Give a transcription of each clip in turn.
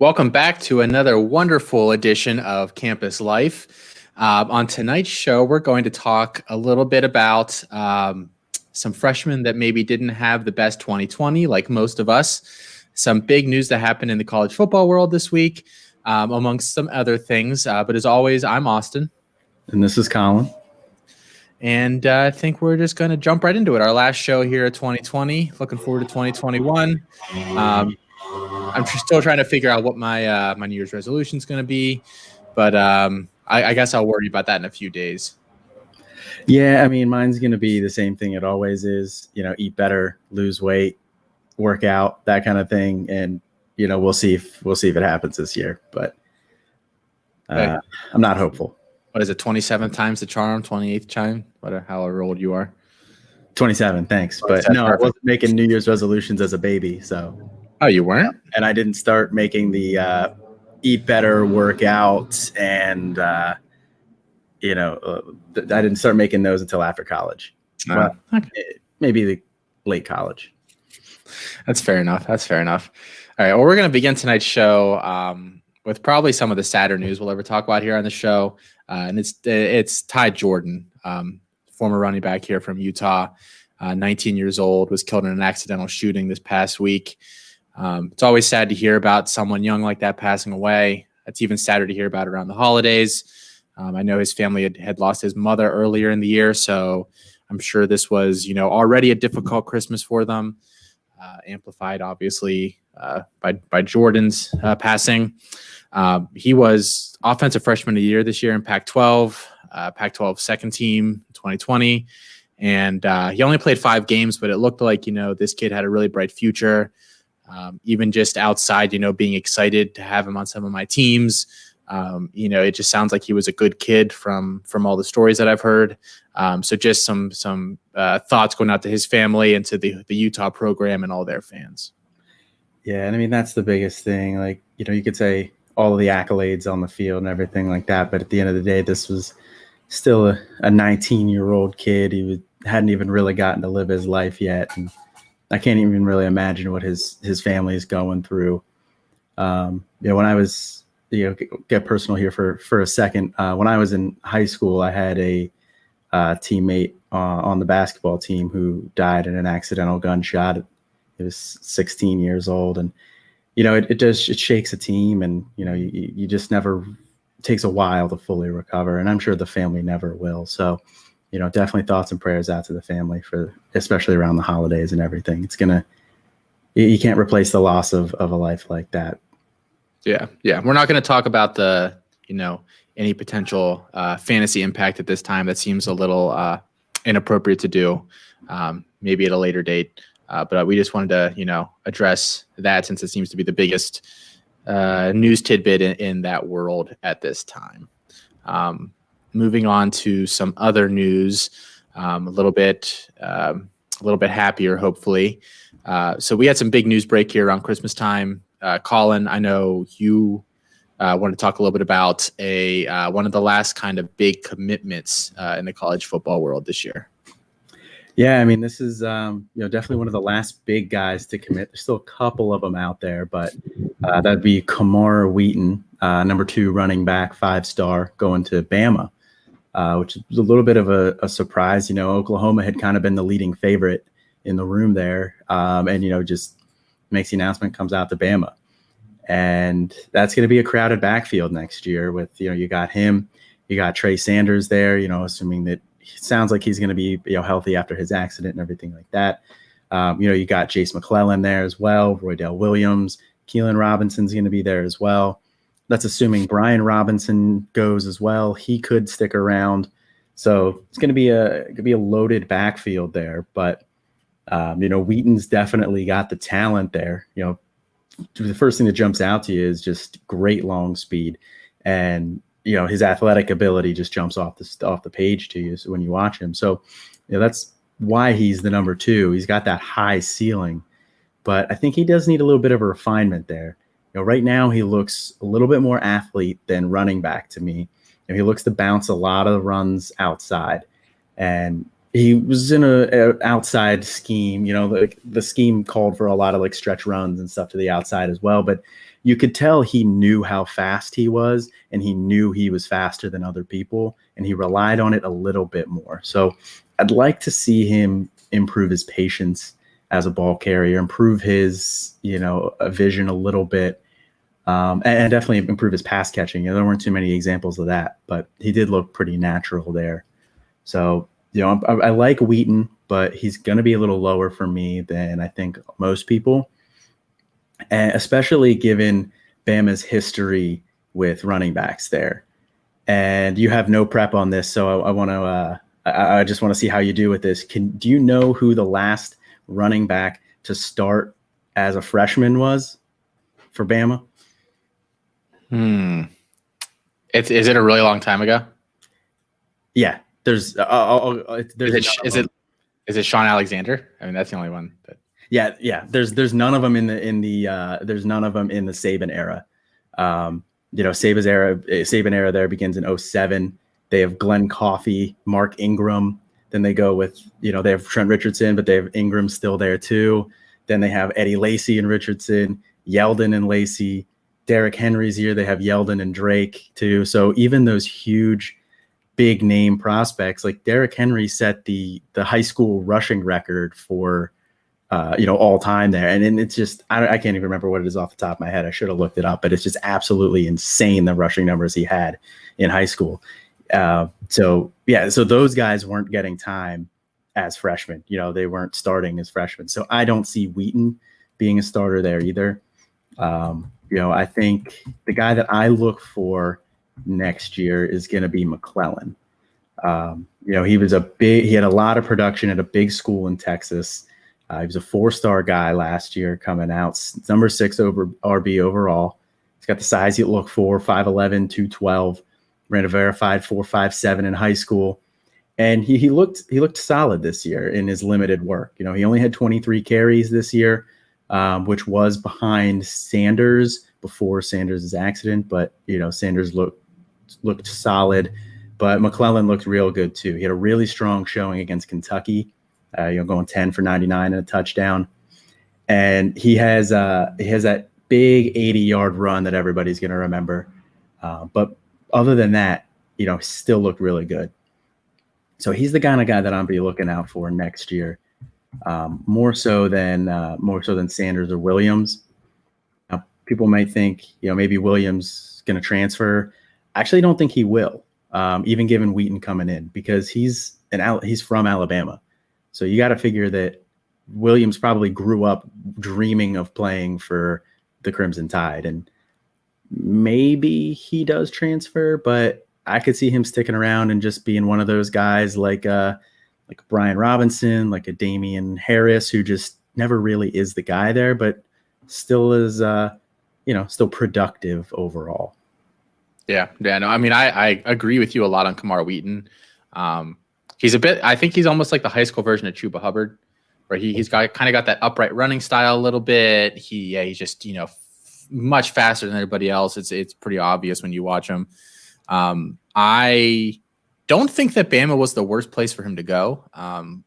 Welcome back to another wonderful edition of Campus Life. On tonight's show, we're going to talk a little bit about some freshmen that maybe didn't have the best 2020, like most of us. Some big news that happened in the college football world this week, amongst some other things. But as always, I'm Austin. And this is Colin. And I think we're just going to jump right into it. Our last show here at 2020. Looking forward to 2021. I'm still trying to figure out what my New Year's resolution is going to be, but I guess I'll worry about that in a few days. Yeah, I mean, mine's going to be the same thing it always is. Eat better, lose weight, work out, that kind of thing, and we'll see if it happens this year. But I'm not hopeful. What is it? 27 times the charm, 28th time, however old you are. 27, thanks. But no, perfect. I wasn't making New Year's resolutions as a baby, so. Oh, you weren't? And I didn't start making the eat better, work out, and I didn't start making those until after college. Okay. Maybe the late college. That's fair enough. All right. Well, we're going to begin tonight's show with probably some of the sadder news we'll ever talk about here on the show, and it's Ty Jordan, former running back here from Utah, 19 years old, was killed in an accidental shooting this past week. It's always sad to hear about someone young like that passing away. It's even sadder to hear about around the holidays. I know his family had lost his mother earlier in the year, so I'm sure this was, already a difficult Christmas for them, amplified obviously by Jordan's passing. He was offensive freshman of the year this year in Pac-12, Pac-12 second team 2020, and he only played 5 games, but it looked like this kid had a really bright future. Even just outside, being excited to have him on some of my teams. It just sounds like he was a good kid from all the stories that I've heard. So just some thoughts going out to his family and to the Utah program and all their fans. Yeah, and I mean, that's the biggest thing. Like, you could say all of the accolades on the field and everything like that, but at the end of the day, this was still a 19-year-old kid. He hadn't even really gotten to live his life yet. And I can't even really imagine what his family is going through. When I was, get personal here for a second. When I was in high school, I had a teammate on the basketball team who died in an accidental gunshot. He was 16 years old, and it shakes a team, and you just never. It takes a while to fully recover, and I'm sure the family never will. So. Definitely thoughts and prayers out to the family especially around the holidays and everything. You can't replace the loss of a life like that. Yeah. We're not going to talk about the, any potential fantasy impact at this time. That seems a little inappropriate to do, maybe at a later date. But we just wanted to, address that since it seems to be the biggest news tidbit in that world at this time. Moving on to some other news, a little bit happier, hopefully. So we had some big news break here around Christmas time. Colin, I know you want to talk a little bit about one of the last kind of big commitments in the college football world this year. Yeah, I mean, this is definitely one of the last big guys to commit. There's still a couple of them out there, but that'd be Kamara Wheaton, number 2 running back, 5-star, going to Bama. Which is a little bit of a surprise. Oklahoma had kind of been the leading favorite in the room there. And, just makes the announcement, comes out to Bama. And that's going to be a crowded backfield next year with, you got him, you got Trey Sanders there, assuming that it sounds like he's going to be, healthy after his accident and everything like that. You got Jace McClellan there as well, Roydell Williams, Keelan Robinson's going to be there as well. That's assuming Brian Robinson goes as well. He could stick around. So it's going to be a loaded backfield there. But, Wheaton's definitely got the talent there. The first thing that jumps out to you is just great long speed. And, his athletic ability just jumps off the page to you when you watch him. So, that's why he's the number 2. He's got that high ceiling. But I think he does need a little bit of a refinement there. Right now he looks a little bit more athlete than running back to me. He looks to bounce a lot of runs outside. And he was in a outside scheme. The scheme called for a lot of like stretch runs and stuff to the outside as well. But you could tell he knew how fast he was, and he knew he was faster than other people, and he relied on it a little bit more. So I'd like to see him improve his patience as a ball carrier, improve his vision a little bit, and definitely improve his pass catching. There weren't too many examples of that, but he did look pretty natural there. So I like Wheaton, but he's going to be a little lower for me than I think most people, and especially given Bama's history with running backs there. And you have no prep on this, so I want to. I just want to see how you do with this. Do you know who the last running back to start as a freshman was for Bama? Is it a really long time ago? Yeah. Is it Sean Alexander? I mean, that's the only one. But. Yeah. There's none of them in the there's none of them in the Saban era. Saban era there begins in 2007. They have Glenn Coffey, Mark Ingram. Then they go with they have Trent Richardson, but they have Ingram still there too. Then they have Eddie Lacy and Richardson, Yeldon and Lacy. Derrick Henry's here. They have Yeldon and Drake too. So even those huge big name prospects, like Derrick Henry set the high school rushing record for all time there. And it's just, I can't even remember what it is off the top of my head. I should have looked it up, but it's just absolutely insane, the rushing numbers he had in high school. So those guys weren't getting time as freshmen. They weren't starting as freshmen. So I don't see Wheaton being a starter there either. I think the guy that I look for next year is going to be McClellan. He had a lot of production at a big school in Texas. He was a 4-star guy last year coming out, number 6 over RB overall. He's got the size you look for, 5'11", 212, ran a verified 4.57 in high school. And he looked solid this year in his limited work. He only had 23 carries this year, which was behind Sanders before Sanders' accident. But, Sanders looked solid, but McClellan looked real good too. He had a really strong showing against Kentucky, going 10 for 99 and a touchdown. And he has that big 80-yard run that everybody's going to remember. But other than that, still looked really good. So he's the kind of guy that I'm going to be looking out for next year, more so than Sanders or Williams. Now, people might think, maybe Williams is going to transfer. I actually don't think he will, even given Wheaton coming in, because he's from Alabama. So you got to figure that Williams probably grew up dreaming of playing for the Crimson Tide, and maybe he does transfer, but I could see him sticking around and just being one of those guys like Brian Robinson, like a Damian Harris, who just never really is the guy there, but still is, still productive overall. Yeah. No, I mean, I agree with you a lot on Kamar Wheaton. I think he's almost like the high school version of Chuba Hubbard, where he's kind of got that upright running style a little bit. He's just, much faster than everybody else. It's pretty obvious when you watch him. I don't think that Bama was the worst place for him to go.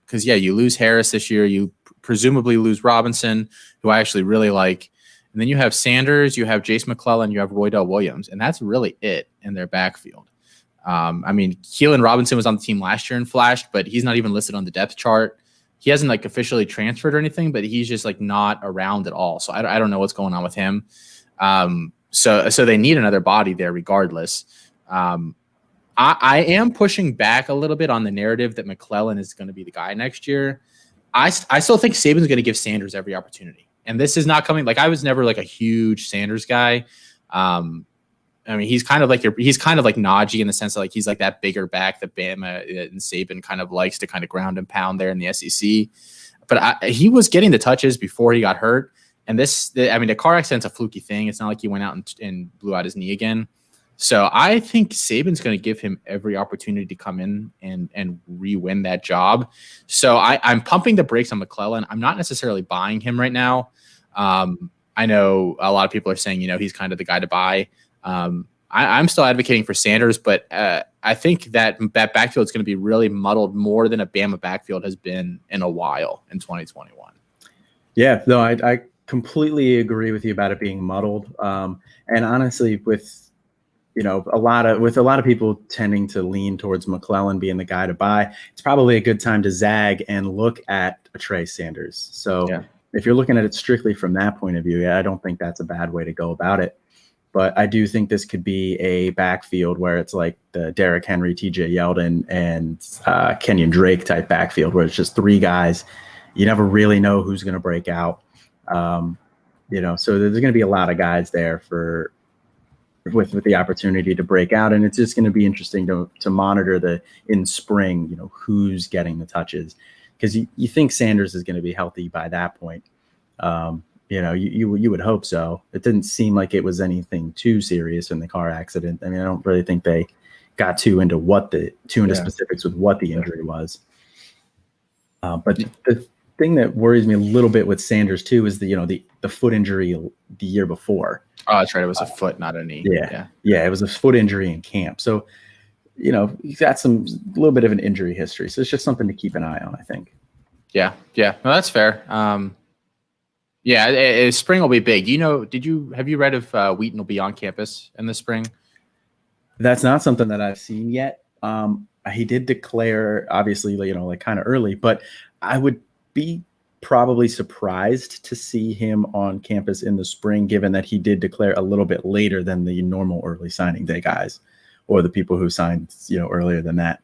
Because you lose Harris this year. You presumably lose Robinson, who I actually really like. And then you have Sanders, you have Jace McClellan, you have Roydell Williams, and that's really it in their backfield. Keelan Robinson was on the team last year and flashed, but he's not even listed on the depth chart. He hasn't officially transferred or anything, but he's just not around at all. So I don't know what's going on with him. So they need another body there regardless. I am pushing back a little bit on the narrative that McClellan is going to be the guy next year. I still think Saban's going to give Sanders every opportunity. And this is not coming, I was never a huge Sanders guy. He's kind of like Najee in the sense that he's that bigger back that Bama and Saban kind of likes to kind of ground and pound there in the SEC. But he was getting the touches before he got hurt. And the car accident's a fluky thing. It's not like he went out and blew out his knee again. So I think Saban's going to give him every opportunity to come in and re-win that job. So I'm pumping the brakes on McClellan. I'm not necessarily buying him right now. I know a lot of people are saying, he's kind of the guy to buy. I'm still advocating for Sanders, but I think that backfield is going to be really muddled more than a Bama backfield has been in a while in 2021. Yeah, no, I completely agree with you about it being muddled. And honestly, with a lot of people tending to lean towards McClellan being the guy to buy, it's probably a good time to zag and look at a Trey Sanders. So if you're looking at it strictly from that point of view, I don't think that's a bad way to go about it. But I do think this could be a backfield where it's like the Derrick Henry, TJ Yeldon, and Kenyon Drake type backfield, where it's just three guys. You never really know who's going to break out. So there's going to be a lot of guys there with the opportunity to break out, and it's just going to be interesting to monitor in spring, who's getting the touches, because you think Sanders is going to be healthy by that point. You would hope so. It didn't seem like it was anything too serious in the car accident. I mean, I don't really think they got too into specifics with what the injury was. But the thing that worries me a little bit with Sanders too is the foot injury the year before. Oh, that's right. It was a foot, not a knee. Yeah. It was a foot injury in camp. So, he's got a little bit of an injury history. So it's just something to keep an eye on, I think. Yeah. No, that's fair. Spring will be big. Have you read if Wheaton will be on campus in the spring? That's not something that I've seen yet. He did declare, obviously, kind of early, but I would be probably surprised to see him on campus in the spring, given that he did declare a little bit later than the normal early signing day guys or the people who signed, earlier than that.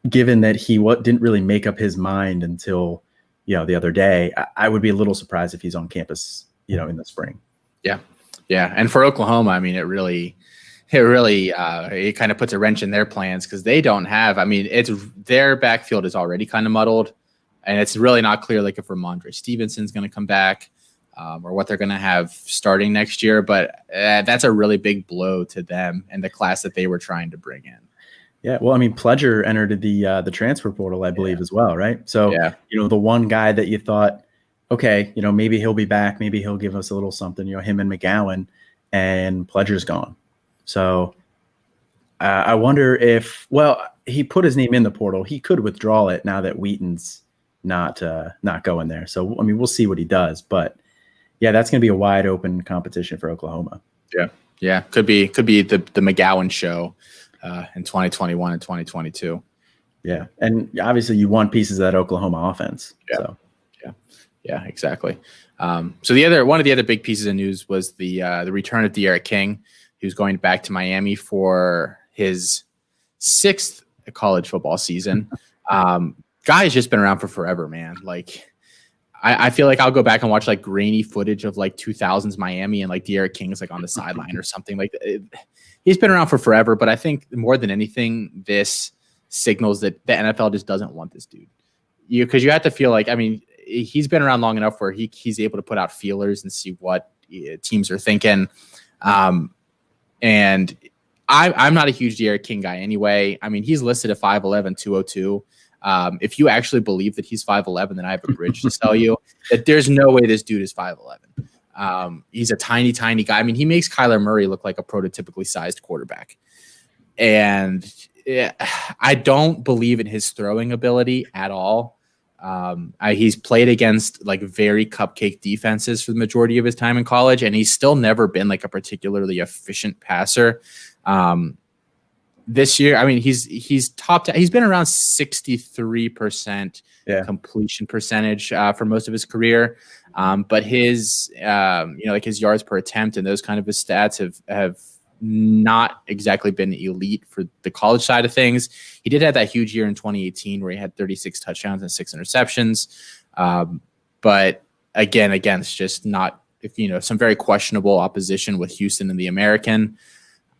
Given that he didn't really make up his mind until the other day, I would be a little surprised if he's on campus, in the spring. Yeah. And for Oklahoma, I mean, it kind of puts a wrench in their plans because they don't have, their backfield is already kind of muddled, and it's really not clear, like if Ramondre Stevenson's going to come back or what they're going to have starting next year. But that's a really big blow to them and the class that they were trying to bring in. Yeah, well, Pledger entered the transfer portal, I believe, as well, right? So, the one guy that you thought, okay, maybe he'll be back, maybe he'll give us a little something, him and McGowan, and Pledger's gone. So I wonder he put his name in the portal. He could withdraw it now that Wheaton's not going there. So, we'll see what he does. But, yeah, that's going to be a wide open competition for Oklahoma. Yeah, could be the McGowan show. In 2021 and 2022. Yeah. And obviously you want pieces of that Oklahoma offense. Yeah, exactly. So one of the other big pieces of news was the return of De'Aaron King, who's going back to Miami for his 6th college football season. Guy's just been around for forever, man. Like, I feel like I'll go back and watch like grainy footage of like 2000s Miami and like De'Aaron King is like on the sideline or something. Like he's been around for forever, but I think more than anything, this signals that the NFL just doesn't want this dude. Because you have to feel like, he's been around long enough where he's able to put out feelers and see what teams are thinking. And I'm not a huge De'Aaron King guy anyway. He's listed at 5'11", 202. If you actually believe that he's 5'11", then I have a bridge to sell you. That there's no way this dude is 5'11". He's a tiny guy. He makes Kyler Murray look like a prototypically sized quarterback. And I don't believe in his throwing ability at all. He's played against like very cupcake defenses for the majority of his time in college, and he's still never been like a particularly efficient passer. This year, he's topped. He's been around 63% completion percentage for most of his career. But his, his yards per attempt and those kind of his stats have not exactly been elite for the college side of things. He did have that huge year in 2018 where he had 36 touchdowns and 6 interceptions. But again, it's just not, some very questionable opposition with Houston and the American.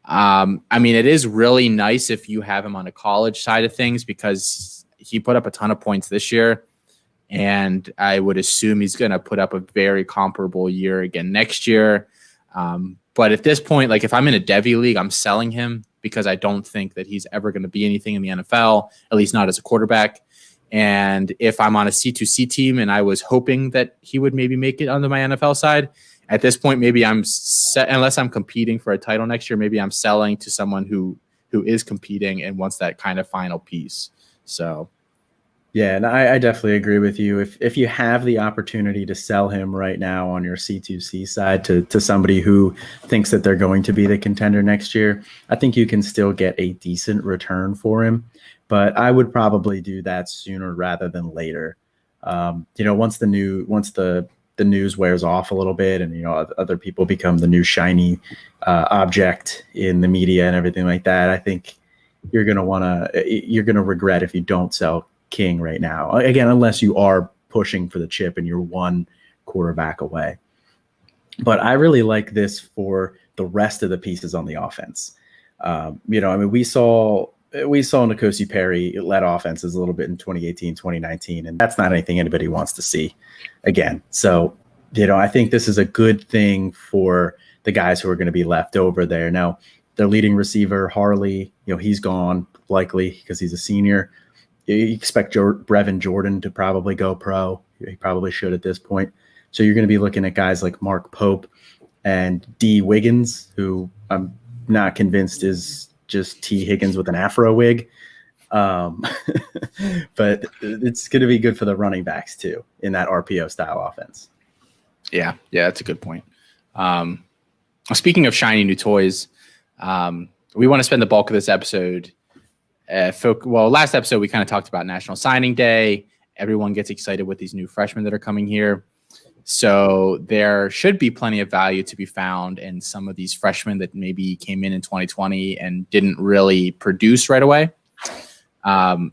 It is really nice if you have him on a college side of things because he put up a ton of points this year. And I would assume he's going to put up a very comparable year again next year. But at this point, like if I'm in a Devy league, I'm selling him because I don't think that he's ever going to be anything in the NFL, at least not as a quarterback. And if I'm on a C2C team and I was hoping that he would maybe make it onto my NFL side, at this point, maybe unless I'm competing for a title next year, maybe I'm selling to someone who is competing and wants that kind of final piece. So. Yeah, and I definitely agree with you. If you have the opportunity to sell him right now on your C2C side to somebody who thinks that they're going to be the contender next year, I think you can still get a decent return for him. But I would probably do that sooner rather than later. Once the news wears off a little bit, and other people become the new shiny object in the media and everything like that, I think you're gonna regret if you don't sell King right now. Again, unless you are pushing for the chip and you're one quarterback away. But I really like this for the rest of the pieces on the offense. We saw N'Kosi Perry led offenses a little bit in 2018, 2019, and that's not anything anybody wants to see again. So, I think this is a good thing for the guys who are going to be left over there. Now, their leading receiver, Harley, he's gone likely because he's a senior. You expect Brevin Jordan to probably go pro. He probably should at this point. So you're going to be looking at guys like Mark Pope and D. Wiggins, who I'm not convinced is just T. Higgins with an Afro wig. But it's going to be good for the running backs too in that RPO style offense. Yeah, that's a good point. Speaking of shiny new toys, we want to spend the bulk of this episode. Last episode we kind of talked about National Signing Day. Everyone gets excited with these new freshmen that are coming here. So there should be plenty of value to be found in some of these freshmen that maybe came in 2020 and didn't really produce right away.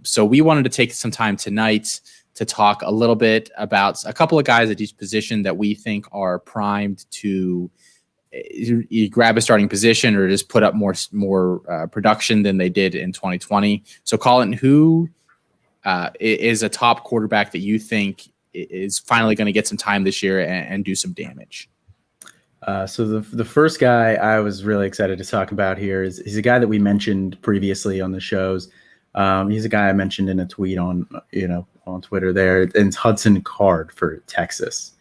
So we wanted to take some time tonight to talk a little bit about a couple of guys at each position that we think are primed to you grab a starting position or just put up more production than they did in 2020. So, Colin, who is a top quarterback that you think is finally going to get some time this year and do some damage? So the first guy I was really excited to talk about here he's a guy that we mentioned previously on the shows. He's a guy I mentioned in a tweet on Twitter there, and it's Hudson Card for Texas.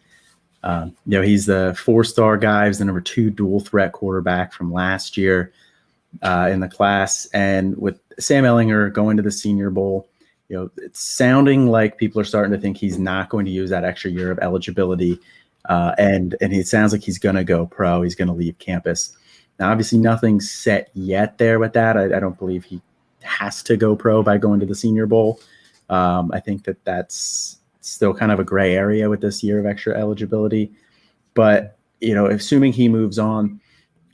He's the 4-star guy. He's the number 2 dual threat quarterback from last year in the class. And with Sam Ehlinger going to the Senior Bowl, it's sounding like people are starting to think he's not going to use that extra year of eligibility. And it sounds like he's going to go pro. He's going to leave campus. Now, obviously, nothing's set yet there with that. I don't believe he has to go pro by going to the Senior Bowl. I think that's still kind of a gray area with this year of extra eligibility. But, assuming he moves on,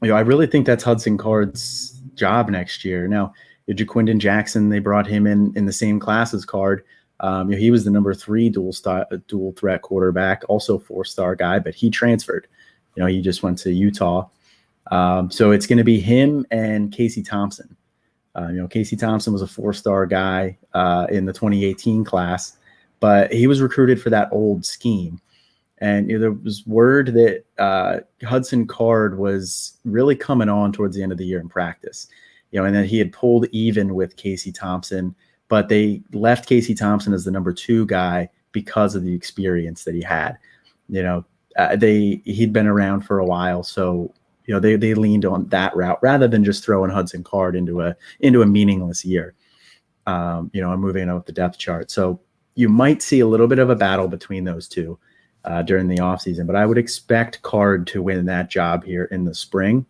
I really think that's Hudson Card's job next year. Now, Jaquindon Jackson, they brought him in the same class as Card. He was the number 3 dual threat quarterback, also 4-star guy, but he transferred. He just went to Utah. So it's going to be him and Casey Thompson. Casey Thompson was a 4-star guy in the 2018 class, but he was recruited for that old scheme. And there was word that Hudson Card was really coming on towards the end of the year in practice, and that he had pulled even with Casey Thompson, but they left Casey Thompson as the number 2 guy because of the experience that he had. He'd been around for a while, so they leaned on that route rather than just throwing Hudson Card into a meaningless year. And moving up the depth chart. So you might see a little bit of a battle between those two during the offseason, but I would expect Card to win that job here in the spring.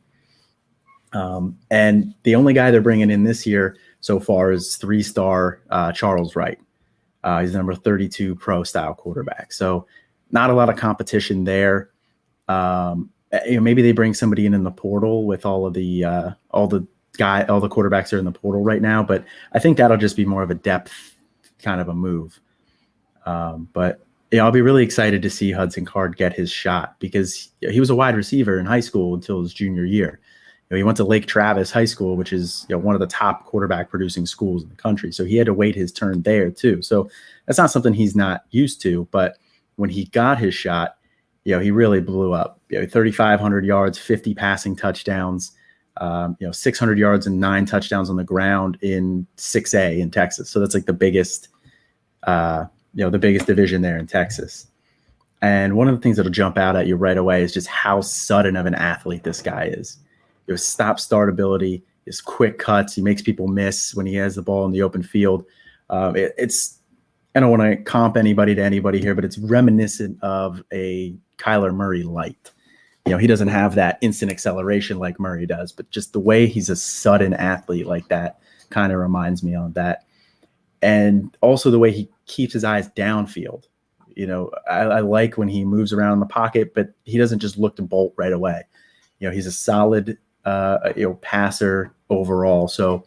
And the only guy they're bringing in this year so far is 3-star Charles Wright. He's the number 32 pro style quarterback. So not a lot of competition there. Maybe they bring somebody in the portal with all the quarterbacks are in the portal right now, but I think that'll just be more of a depth kind of a move. But I'll be really excited to see Hudson Card get his shot because he was a wide receiver in high school until his junior year. He went to Lake Travis High School, which is one of the top quarterback producing schools in the country. So he had to wait his turn there too. So that's not something he's not used to. But when he got his shot, he really blew up. 3,500 yards, 50 passing touchdowns, 600 yards and 9 touchdowns on the ground in 6A in Texas. So that's like the biggest division there in Texas. And one of the things that'll jump out at you right away is just how sudden of an athlete this guy is. His stop-start ability, his quick cuts. He makes people miss when he has the ball in the open field. It's I don't want to comp anybody to anybody here, but it's reminiscent of a Kyler Murray light. He doesn't have that instant acceleration like Murray does, but just the way he's a sudden athlete like that kind of reminds me of that. And also the way he keeps his eyes downfield. I like when he moves around in the pocket, but he doesn't just look to bolt right away. He's a solid, passer overall. So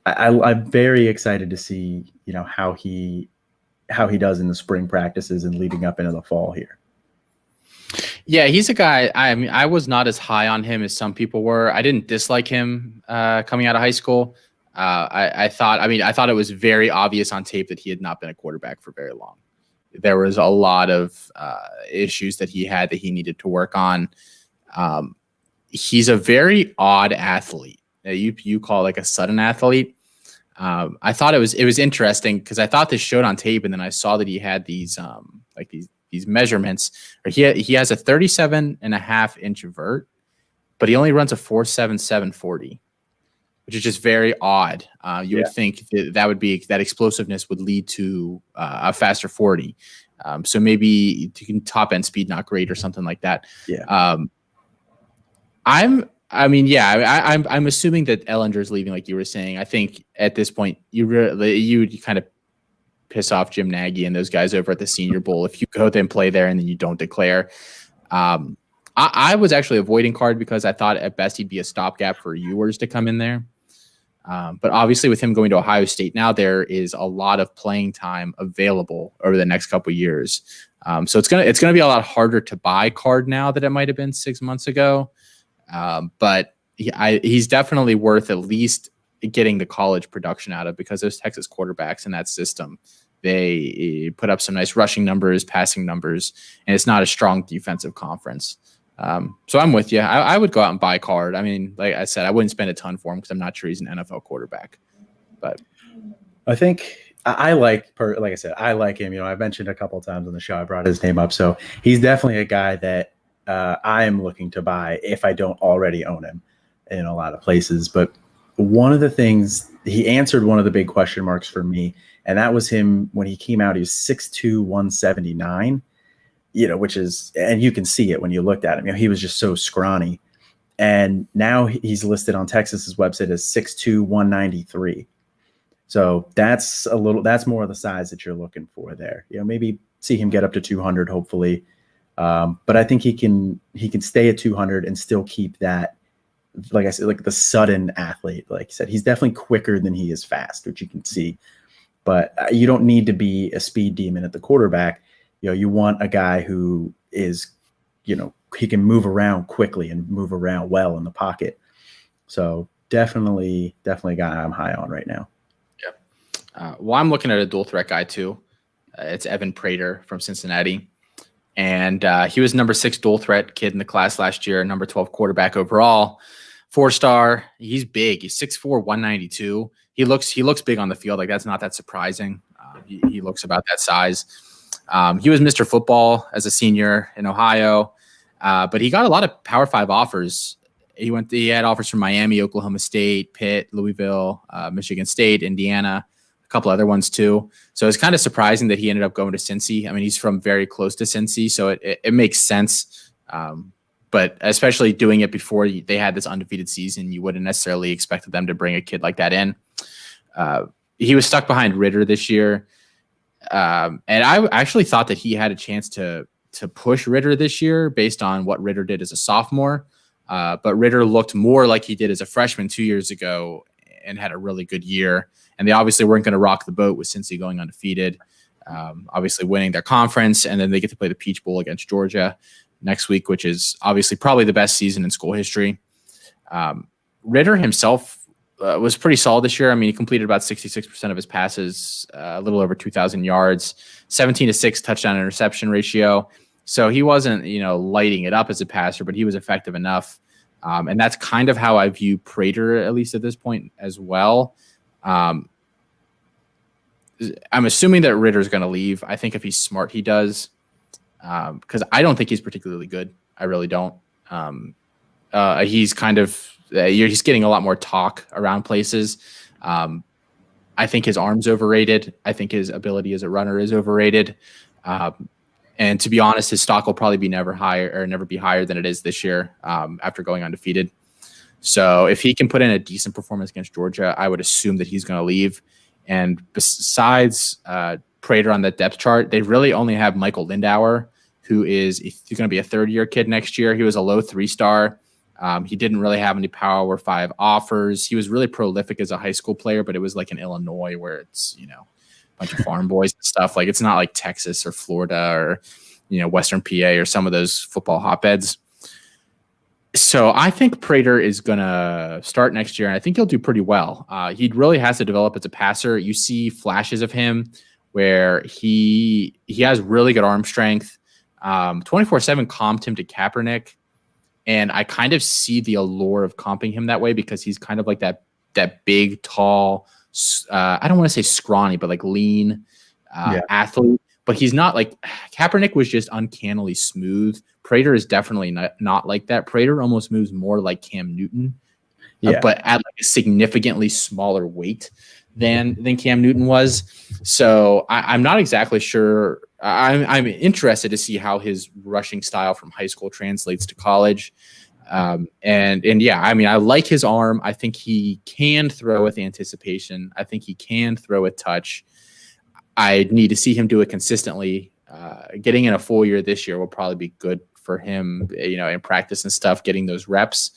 I'm very excited to see, how he does in the spring practices and leading up into the fall here. Yeah, he's a guy. I mean, I was not as high on him as some people were. I didn't dislike him coming out of high school. I thought it was very obvious on tape that he had not been a quarterback for very long. There was a lot of issues that he had that he needed to work on. He's a very odd athlete. You call like a sudden athlete. I thought it was interesting because I thought this showed on tape, and then I saw that he had these measurements. Or he has a 37.5-inch vert, but he only runs a 4.77 40. Which is just very odd. You would think that explosiveness would lead to a faster 40. So maybe top end speed not great or something like that. Yeah. I'm assuming that Ellinger's leaving, like you were saying. I think at this point you would kind of piss off Jim Nagy and those guys over at the Senior Bowl if you go there and play there and then you don't declare. I was actually avoiding Card because I thought at best he'd be a stopgap for Ewers to come in there. But obviously with him going to Ohio State now, there is a lot of playing time available over the next couple of years. So it's gonna be a lot harder to buy Card now than it might have been 6 months ago. But he's definitely worth at least getting the college production out of, because those Texas quarterbacks in that system, they put up some nice rushing numbers, passing numbers, and it's not a strong defensive conference. So I'm with you. I would go out and buy Card. I mean, like I said, I wouldn't spend a ton for him because I'm not sure he's an NFL quarterback. But I think I like him. I mentioned a couple of times on the show, I brought his name up. So he's definitely a guy that I am looking to buy if I don't already own him in a lot of places. But one of the things, he answered one of the big question marks for me, and that was him when he came out. He was 6'2", 179. Which is, and you can see it when you looked at him. He was just so scrawny. And now he's listed on Texas's website as 6'2", 193. So that's more of the size that you're looking for there. Maybe see him get up to 200, hopefully. But I think he can stay at 200 and still keep that, like I said, like the sudden athlete. Like you said, he's definitely quicker than he is fast, which you can see. But you don't need to be a speed demon at the quarterback. You want a guy who is, he can move around quickly and move around well in the pocket. So definitely a guy I'm high on right now. Yep. Well, I'm looking at a dual threat guy too. It's Evan Prater from Cincinnati. And he was number 6 dual threat kid in the class last year, number 12 quarterback overall, 4-star. He's big. He's 6'4", 192. He looks big on the field. Like, that's not that surprising. He looks about that size. He was Mr. Football as a senior in Ohio, but he got a lot of Power 5 offers. He had offers from Miami, Oklahoma State, Pitt, Louisville, Michigan State, Indiana, a couple other ones too. So it's kind of surprising that he ended up going to Cincy. I mean, he's from very close to Cincy, so it makes sense. But especially doing it before they had this undefeated season, you wouldn't necessarily expect them to bring a kid like that in. He was stuck behind Ritter this year. And I actually thought that he had a chance to push Ritter this year based on what Ritter did as a sophomore. But Ritter looked more like he did as a freshman 2 years ago and had a really good year. And they obviously weren't going to rock the boat with Cincy going undefeated, obviously winning their conference. And then they get to play the Peach Bowl against Georgia next week, which is obviously probably the best season in school history. Ritter himself was pretty solid this year. I mean, he completed about 66% of his passes, a little over 2,000 yards, 17-6 touchdown interception ratio. So he wasn't, lighting it up as a passer, but he was effective enough. And that's kind of how I view Prater, at least at this point as well. I'm assuming that Ritter's going to leave. I think if he's smart, he does. because I don't think he's particularly good. I really don't. He's kind of he's getting a lot more talk around places. I think his arm's overrated. I think his ability as a runner is overrated. And to be honest, his stock will probably never be higher than it is this year after going undefeated. So if he can put in a decent performance against Georgia, I would assume that he's going to leave. And besides Prater on the depth chart, they really only have Michael Lindauer, who is going to be a third-year kid next year. He was a low 3-star. He didn't really have any Power 5 offers. He was really prolific as a high school player, but it was like in Illinois where it's, a bunch of farm boys and stuff. Like it's not like Texas or Florida or, Western PA or some of those football hotbeds. So I think Prater is going to start next year, and I think he'll do pretty well. He really has to develop as a passer. You see flashes of him where he has really good arm strength. 24/7 comped him to Kaepernick, and I kind of see the allure of comping him that way because he's kind of like that big, tall, I don't want to say scrawny, but like lean athlete. But he's not like Kaepernick was just uncannily smooth. Prater is definitely not like that. Prater almost moves more like Cam Newton, but at like a significantly smaller weight than Cam Newton was. So I'm not exactly sure. I'm interested to see how his rushing style from high school translates to college. And yeah, I mean, I like his arm. I think he can throw with anticipation. I think he can throw with touch. I need to see him do it consistently. Getting in a full year this year will probably be good for him, in practice and stuff, getting those reps.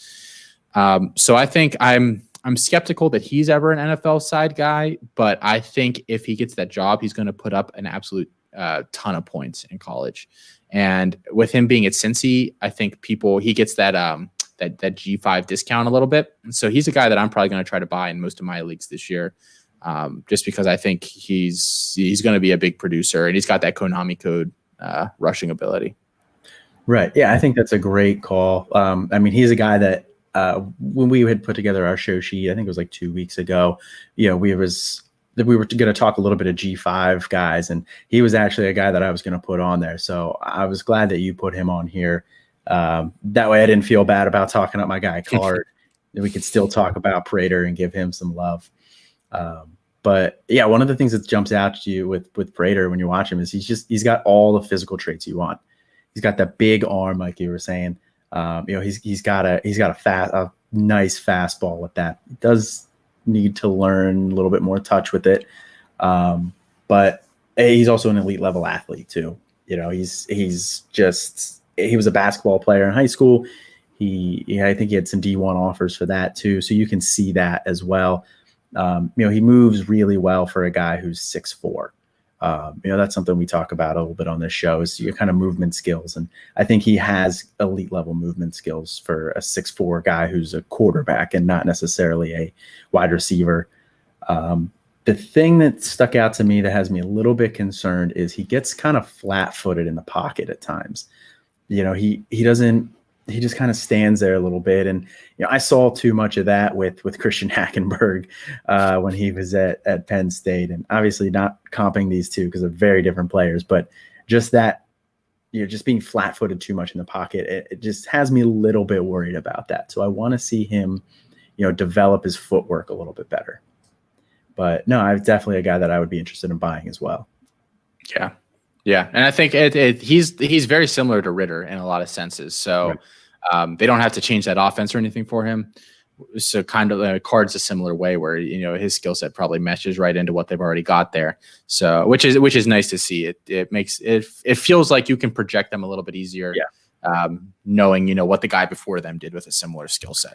So I think I'm skeptical that he's ever an NFL side guy, but I think if he gets that job, he's going to put up an absolute ton of points in college. And with him being at Cincy, I think he gets that G5 discount a little bit. And so he's a guy that I'm probably going to try to buy in most of my leagues this year. Just because I think he's going to be a big producer and he's got that Konami code rushing ability. Right. Yeah, I think that's a great call. I mean, he's a guy that when we had put together our show sheet, I think it was like 2 weeks ago, we were going to talk a little bit of G5 guys, and he was actually a guy that I was going to put on there. So I was glad that you put him on here. That way I didn't feel bad about talking up my guy Card. We could still talk about Prater and give him some love. But yeah, one of the things that jumps out to you with Prater when you watch him is he's got all the physical traits you want. He's got that big arm, like you were saying. He's got a nice fastball with that. He does need to learn a little bit more touch with it. But he's also an elite level athlete too. He was a basketball player in high school. I think he had some D1 offers for that too. So you can see that as well. He moves really well for a guy who's 6'4". That's something we talk about a little bit on this show is your kind of movement skills. And I think he has elite level movement skills for a 6'4" guy who's a quarterback and not necessarily a wide receiver. The thing that stuck out to me that has me a little bit concerned is he gets kind of flat footed in the pocket at times. He just kind of stands there a little bit. And, I saw too much of that with Christian Hackenberg when he was at Penn State, and obviously not comping these two because they're very different players, but just that, just being flat footed too much in the pocket, it just has me a little bit worried about that. So I want to see him, develop his footwork a little bit better. But no, I'm definitely a guy that I would be interested in buying as well. Yeah. Yeah. And I think he's very similar to Ritter in a lot of senses. So they don't have to change that offense or anything for him. So kind of Card's a similar way where, his skill set probably meshes right into what they've already got there. So, which is nice to see. It feels like you can project them a little bit easier. Yeah. Knowing, what the guy before them did with a similar skill set.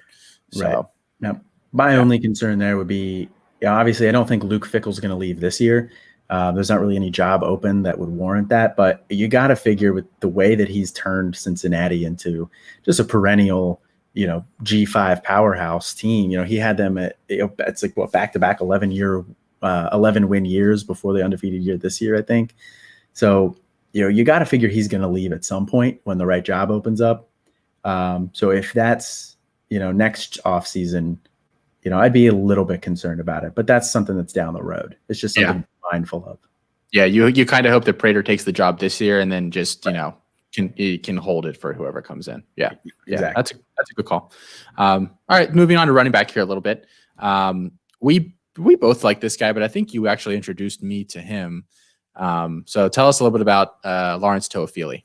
So right. Now, my only concern there would be, obviously I don't think Luke Fickell's going to leave this year. There's not really any job open that would warrant that, but you got to figure with the way that he's turned Cincinnati into just a perennial, G5 powerhouse team. He had them at, it's like back-to-back 11 win years before the undefeated year this year, I think. So, you got to figure he's going to leave at some point when the right job opens up. So if that's, next off season, I'd be a little bit concerned about it, but that's something that's down the road. It's just something mindful of. Yeah, you kind of hope that Prater takes the job this year and then just, can hold it for whoever comes in. Yeah, Exactly. That's a good call. All right, moving on to running back here a little bit. We both like this guy, but I think you actually introduced me to him. So tell us a little bit about Lawrence Toafili.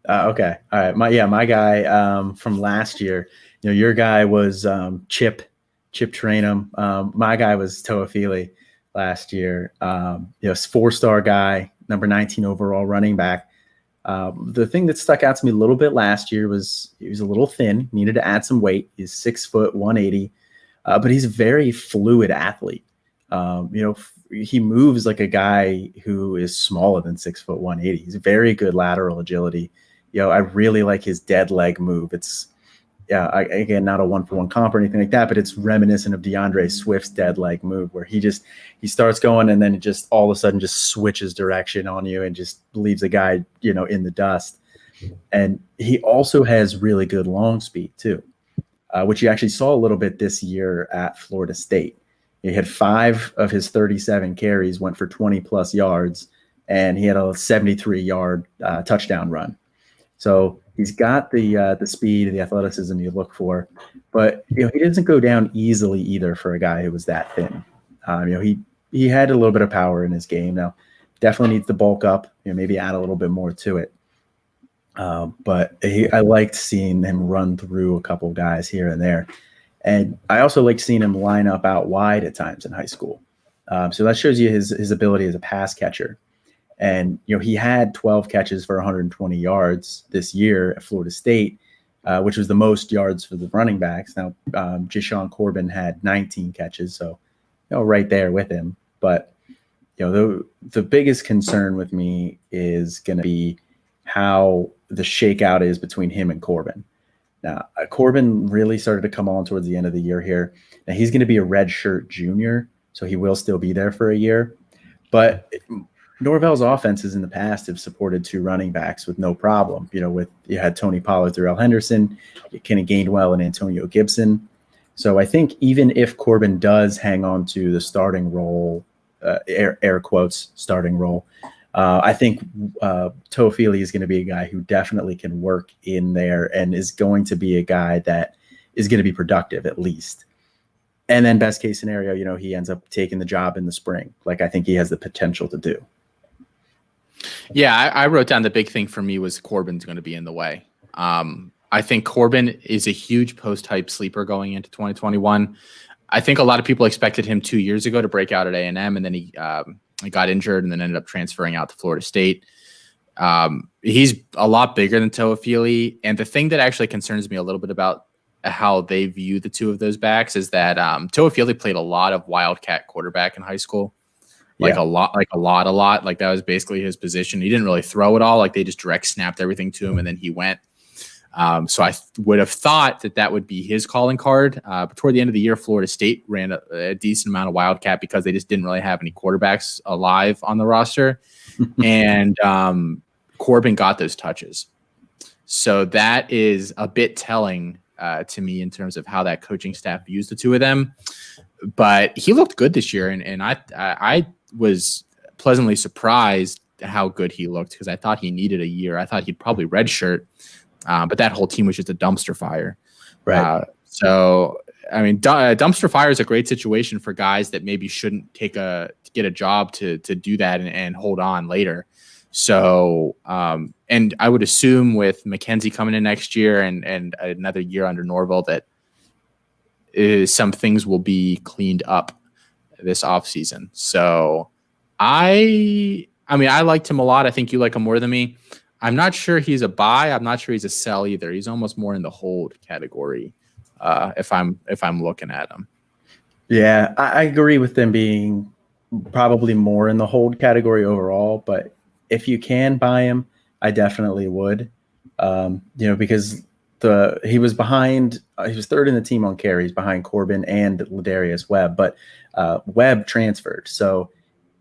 Okay. All right. My guy from last year, your guy was Chip Trainum. My guy was Toafili last year. 4-star guy, number 19 overall running back. The thing that stuck out to me a little bit last year was he was a little thin, needed to add some weight. He's 6 foot 180, but he's a very fluid athlete. He moves like a guy who is smaller than 6 foot 180. He's very good lateral agility. I really like his dead leg move. It's, again, not a 1-for-1 comp or anything like that, but it's reminiscent of DeAndre Swift's dead leg move, where he starts going and then it just all of a sudden just switches direction on you and just leaves a guy, in the dust. And he also has really good long speed too, which you actually saw a little bit this year at Florida State. He had 5 of his 37 carries went for 20 plus yards, and he had a 73-yard touchdown run. So he's got the speed and the athleticism you look for, but he doesn't go down easily either for a guy who was that thin. He had a little bit of power in his game. Now, definitely needs to bulk up, maybe add a little bit more to it. But I liked seeing him run through a couple guys here and there, and I also liked seeing him line up out wide at times in high school. So that shows you his ability as a pass catcher. And, he had 12 catches for 120 yards this year at Florida State, which was the most yards for the running backs. Now, Jashawn Corbin had 19 catches, so, right there with him. But, the biggest concern with me is going to be how the shakeout is between him and Corbin. Now, Corbin really started to come on towards the end of the year here. Now, he's going to be a redshirt junior, so he will still be there for a year. But Norvell's offenses in the past have supported 2 running backs with no problem. You had Tony Pollard, Darrell Henderson, Kenny Gainwell, and Antonio Gibson. So I think even if Corbin does hang on to the starting role, air quotes starting role, I think Toafili is going to be a guy who definitely can work in there and is going to be a guy that is going to be productive at least. And then best case scenario, he ends up taking the job in the spring, like I think he has the potential to do. Yeah, I wrote down the big thing for me was Corbin's going to be in the way. I think Corbin is a huge post-hype sleeper going into 2021. I think a lot of people expected him 2 years ago to break out at A&M, and then he got injured and then ended up transferring out to Florida State. He's a lot bigger than Toafili, and the thing that actually concerns me a little bit about how they view the two of those backs is that Toafili played a lot of wildcat quarterback in high school. Like a lot. Like that was basically his position. He didn't really throw it all. Like they just direct snapped everything to him and then he went. So I would have thought that would be his calling card. But toward the end of the year, Florida State ran a decent amount of wildcat because they just didn't really have any quarterbacks alive on the roster. And Corbin got those touches. So that is a bit telling to me in terms of how that coaching staff views the two of them. But he looked good this year, and I was pleasantly surprised how good he looked because I thought he needed a year. I thought he'd probably redshirt, but that whole team was just a dumpster fire. Right. So, I mean, dumpster fire is a great situation for guys that maybe shouldn't get a job to do that and hold on later. So, and I would assume with McKenzie coming in next year and another year under Norvell that some things will be cleaned up this offseason. So I liked him a lot. I think you like him more than me. I'm not sure he's a buy. I'm not sure he's a sell either. He's almost more in the hold category if I'm looking at him. Yeah, I agree with them being probably more in the hold category overall. But if you can buy him, I definitely would. Because he was behind. He was third in the team on carries behind Corbin and Ladarius Webb, but Webb transferred, so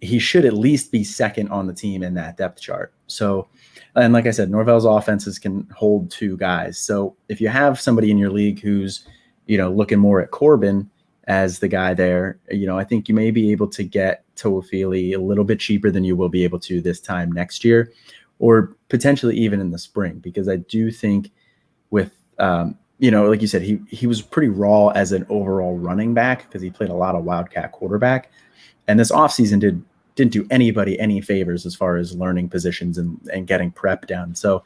he should at least be second on the team in that depth chart. So, and like I said, Norvell's offenses can hold 2 guys. So if you have somebody in your league who's looking more at Corbin as the guy there, I think you may be able to get Toafili a little bit cheaper than you will be able to this time next year, or potentially even in the spring, because I do think with, like you said, he was pretty raw as an overall running back because he played a lot of Wildcat quarterback. And this offseason didn't do anybody any favors as far as learning positions and getting prep done. So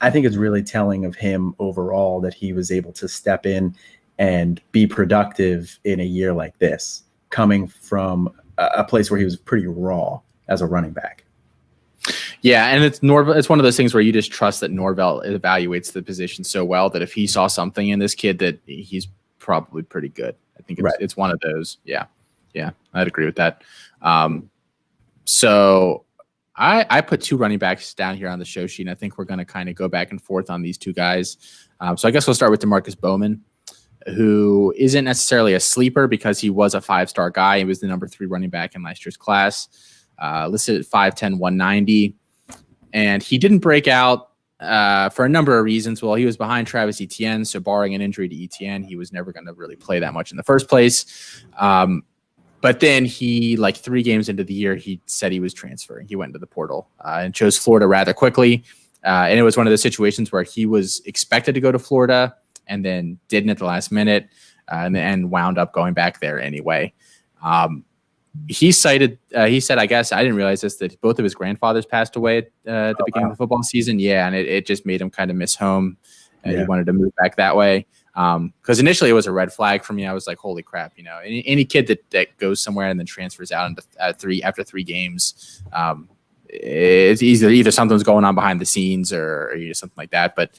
I think it's really telling of him overall that he was able to step in and be productive in a year like this, coming from a place where he was pretty raw as a running back. Yeah, and it's Norvell. It's one of those things where you just trust that Norvell evaluates the position so well that if he saw something in this kid, that he's probably pretty good. I think it's one of those. Yeah, I'd agree with that. So I put 2 running backs down here on the show sheet, and I think we're going to kind of go back and forth on these 2 guys. So I guess we'll start with DeMarcus Bowman, who isn't necessarily a sleeper because he was a 5-star guy. He was the number 3 running back in last year's class, listed at 5'10", 190. And he didn't break out for a number of reasons. Well, he was behind Travis Etienne, so barring an injury to Etienne, he was never going to really play that much in the first place. But then he, like 3 games into the year, he said he was transferring. He went into the portal and chose Florida rather quickly. And it was one of those situations where he was expected to go to Florida and then didn't at the last minute and wound up going back there anyway. He said, I guess I didn't realize this, that both of his grandfathers passed away at the beginning of the football season. Yeah, and it just made him kind of miss home. And he wanted to move back that way. Because initially it was a red flag for me. I was like, holy crap, any kid that goes somewhere and then transfers out into after 3 games, it's either something's going on behind the scenes or something like that. But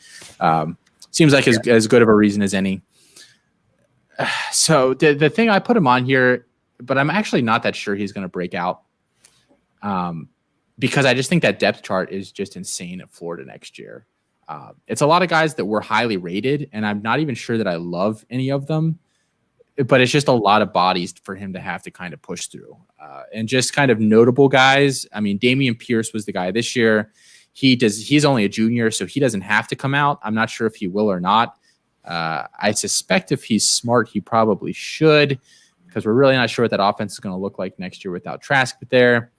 seems like as good of a reason as any. So the thing I put him on here, but I'm actually not that sure he's going to break out because I just think that depth chart is just insane at Florida next year. It's a lot of guys that were highly rated, and I'm not even sure that I love any of them, but it's just a lot of bodies for him to have to kind of push through. And just kind of notable guys. I mean, Damian Pierce was the guy this year. He's only a junior, so he doesn't have to come out. I'm not sure if he will or not. I suspect if he's smart, he probably should, because we're really not sure what that offense is going to look like next year without Trask there.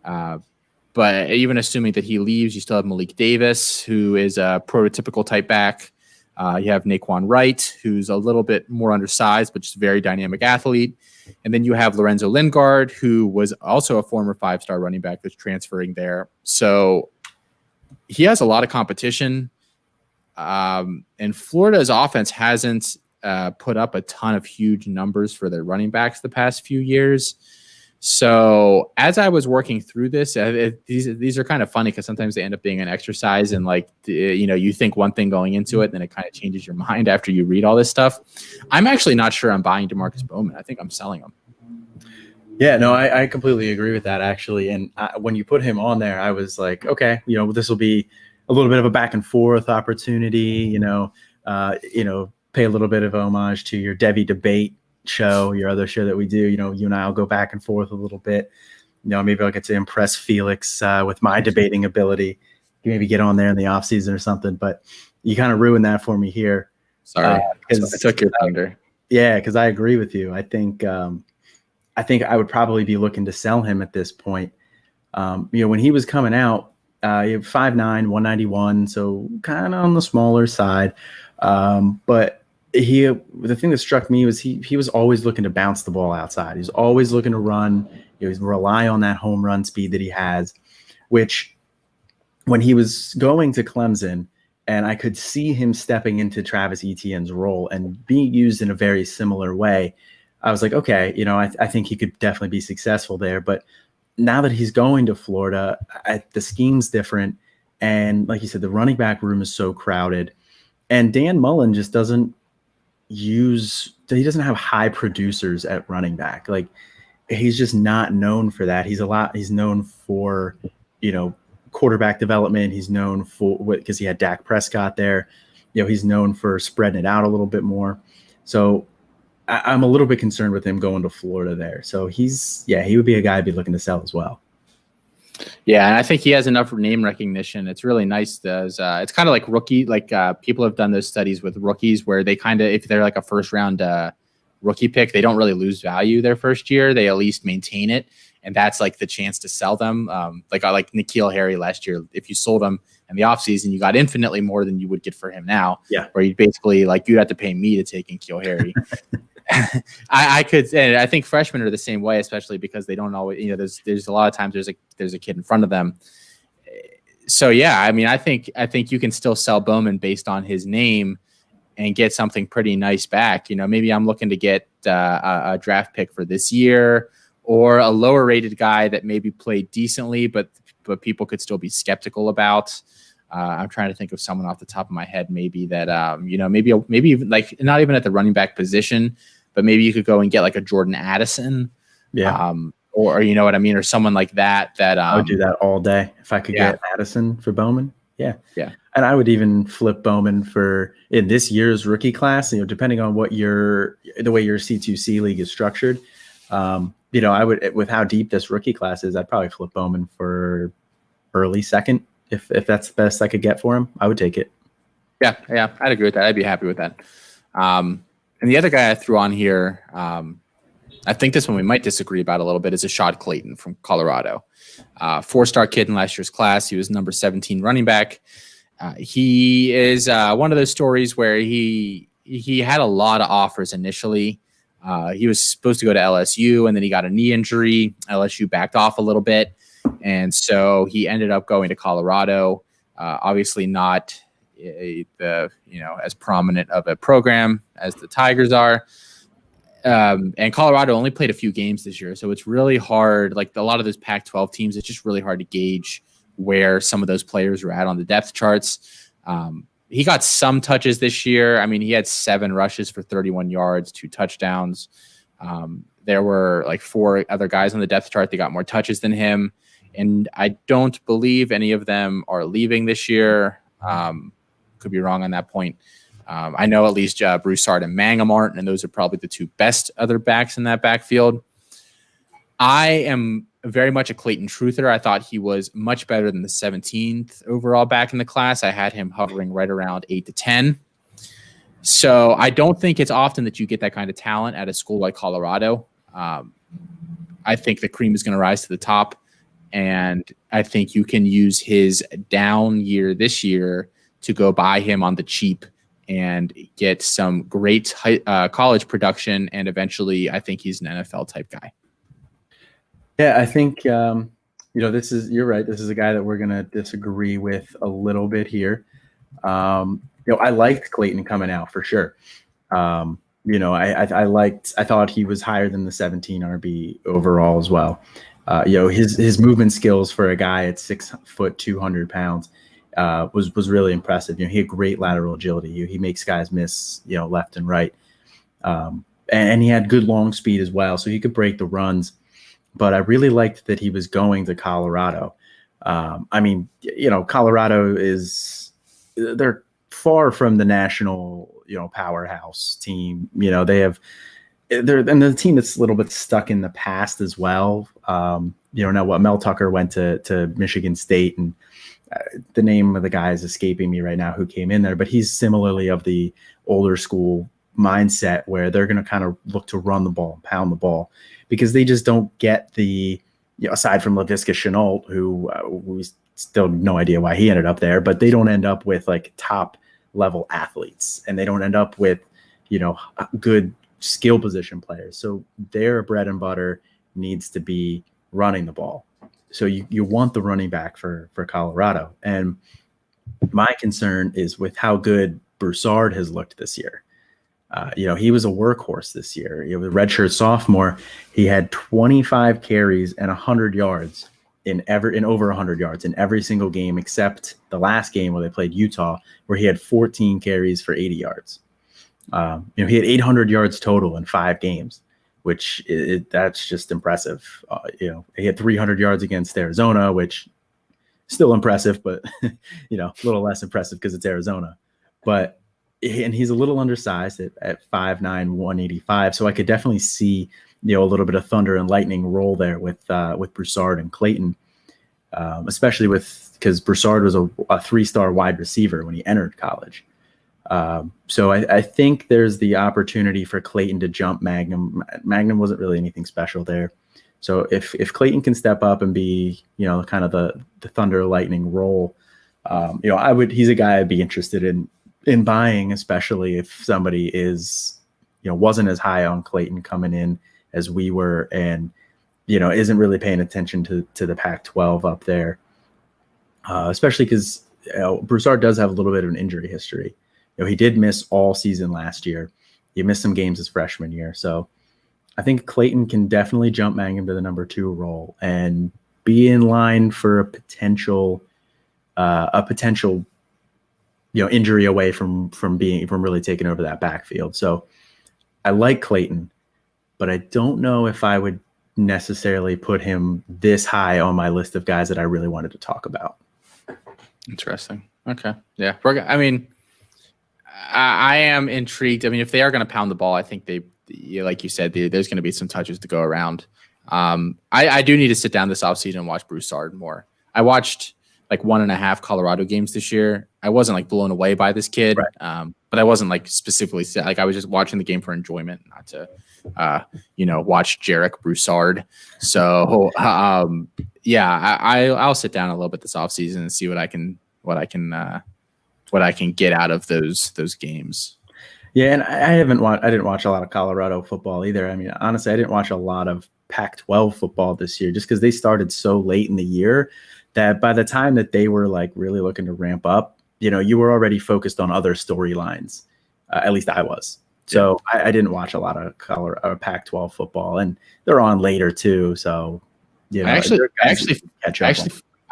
But even assuming that he leaves, you still have Malik Davis, who is a prototypical type back. You have Naquan Wright, who's a little bit more undersized, but just a very dynamic athlete. And then you have Lorenzo Lingard, who was also a former 5-star running back that's transferring there. So he has a lot of competition. And Florida's offense hasn't put up a ton of huge numbers for their running backs the past few years. So as I was working through this, these are kind of funny because sometimes they end up being an exercise and you think one thing going into it, then it kind of changes your mind after you read all this stuff. I'm actually not sure I'm buying DeMarcus Bowman. I think I'm selling him. Yeah, no, I completely agree with that actually. And when you put him on there, I was like, okay, this will be a little bit of a back and forth opportunity, pay a little bit of homage to your Devi debate show, your other show that we do. You and I will go back and forth a little bit. Maybe I'll get to impress Felix with my debating ability. Maybe get on there in the off season or something. But you kind of ruined that for me here. Sorry, I took your thunder. Yeah, because I agree with you. I think I would probably be looking to sell him at this point. When he was coming out, he had 5'9", 191, so kind of on the smaller side. But the thing that struck me was he was always looking to bounce the ball outside. He's always looking to run. He was rely on that home run speed that he has, which when he was going to Clemson, and I could see him stepping into Travis Etienne's role and being used in a very similar way, I was like, okay, I think he could definitely be successful there. But now that he's going to Florida, the scheme's different. And like you said, the running back room is so crowded. And Dan Mullen just doesn't have high producers at running back. Like, he's just not known for that. He's known for, quarterback development. He's known for because he had Dak Prescott there. He's known for spreading it out a little bit more. So I'm a little bit concerned with him going to Florida there. So he would be a guy I'd be looking to sell as well. Yeah, and I think he has enough name recognition. It's really nice. It's kind of like rookie, people have done those studies with rookies where they kind of, if they're like a first round rookie pick, they don't really lose value their first year. They at least maintain it. and that's like the chance to sell them. Like N'Keal Harry last year, if you sold him in the offseason, you got infinitely more than you would get for him now. Yeah. Where you basically like you'd have to pay me to take N'Keal Harry. I could, and I think freshmen are the same way, especially because they don't always, there's a lot of times there's a kid in front of them. So yeah, I mean, I think you can still sell Bowman based on his name and get something pretty nice back. Maybe I'm looking to get a draft pick for this year, or a lower rated guy that maybe played decently, but people could still be skeptical about. I'm trying to think of someone off the top of my head, maybe that, maybe even like not even at the running back position, but maybe you could go and get like a Jordan Addison. Yeah. Or you know what I mean? Or someone like that. I would do that all day if I could get Addison for Bowman. Yeah. Yeah. And I would even flip Bowman for in this year's rookie class, depending on what the way your C2C league is structured. I would, with how deep this rookie class is, I'd probably flip Bowman for early second. If that's the best I could get for him, I would take it. Yeah, I'd agree with that. I'd be happy with that. And the other guy I threw on here, I think this one we might disagree about a little bit, is Ashad Clayton from Colorado. 4-star kid in last year's class. He was number 17 running back. He is one of those stories where he had a lot of offers initially. He was supposed to go to LSU, and then he got a knee injury. LSU backed off a little bit. And so he ended up going to Colorado. Obviously not as prominent of a program as the Tigers are. And Colorado only played a few games this year. So it's really hard. Like a lot of those Pac-12 teams, it's just really hard to gauge where some of those players were at on the depth charts. He got some touches this year. I mean, he had 7 rushes for 31 yards, 2 touchdowns. There were like 4 other guys on the depth chart that got more touches than him. And I don't believe any of them are leaving this year. Could be wrong on that point. I know at least Broussard and Mangum aren't, and those are probably the 2 best other backs in that backfield. I am very much a Clayton truther. I thought he was much better than the 17th overall back in the class. I had him hovering right around 8 to 10. So I don't think it's often that you get that kind of talent at a school like Colorado. I think the cream is going to rise to the top. And I think you can use his down year this year to go buy him on the cheap and get some great college production. And eventually, I think he's an NFL type guy. Yeah, I think, you're right. This is a guy that we're going to disagree with a little bit here. I liked Clayton coming out for sure. I thought he was higher than the 17 RB overall as well. His movement skills for a guy at 6 foot, 200 pounds, was really impressive. He had great lateral agility. He makes guys miss, left and right. And he had good long speed as well. So he could break the runs, but I really liked that he was going to Colorado. Colorado they're far from the national, powerhouse team. They're the team that's a little bit stuck in the past as well. Now what Mel Tucker went to Michigan State, and the name of the guy is escaping me right now who came in there, but he's similarly of the older school mindset where they're going to kind of look to run the ball, pound the ball, because they just don't get the, aside from LaVisca Chenault, who we still have no idea why he ended up there, but they don't end up with like top level athletes, and they don't end up with, good skill position players. So their bread and butter needs to be running the ball. So you want the running back for Colorado. And my concern is with how good Broussard has looked this year. He was a workhorse this year. A redshirt sophomore. He had 25 carries and 100 yards in over 100 yards in every single game except the last game where they played Utah, where he had 14 carries for 80 yards. He had 800 yards total in 5 games, which that's just impressive. He had 300 yards against Arizona, which still impressive, but a little less impressive because it's Arizona. And he's a little undersized at 5'9", 185. So I could definitely see, a little bit of thunder and lightning roll there with Broussard and Clayton, especially because Broussard was a 3-star wide receiver when he entered college. So I think there's the opportunity for Clayton to jump Magnum. Magnum wasn't really anything special there. So if Clayton can step up and be, kind of the thunder lightning role, he's a guy I'd be interested in buying, especially if somebody is, wasn't as high on Clayton coming in as we were, and isn't really paying attention to the Pac-12 up there, especially because Broussard does have a little bit of an injury history. He did miss all season last year. He missed some games his freshman year, so I think Clayton can definitely jump back into the number 2 role and be in line for a potential injury away from really taking over that backfield. So I like Clayton, but I don't know if I would necessarily put him this high on my list of guys that I really wanted to talk about. Interesting. Okay. Yeah. I am intrigued. I mean, if they are going to pound the ball, I think like you said, there's going to be some touches to go around. I do need to sit down this offseason and watch Broussard more. I watched like 1.5 Colorado games this year. I wasn't like blown away by this kid, right. But I wasn't like specifically like I was just watching the game for enjoyment, not to watch Jarek Broussard. So I'll sit down a little bit this offseason and see what I can get out of those games. Yeah, and I didn't watch a lot of Colorado football either. I mean, honestly, I didn't watch a lot of Pac-12 football this year just because they started so late in the year that by the time that they were like really looking to ramp up, you were already focused on other storylines. At least I was. So I didn't watch a lot of Pac-12 football, and they're on later too. So I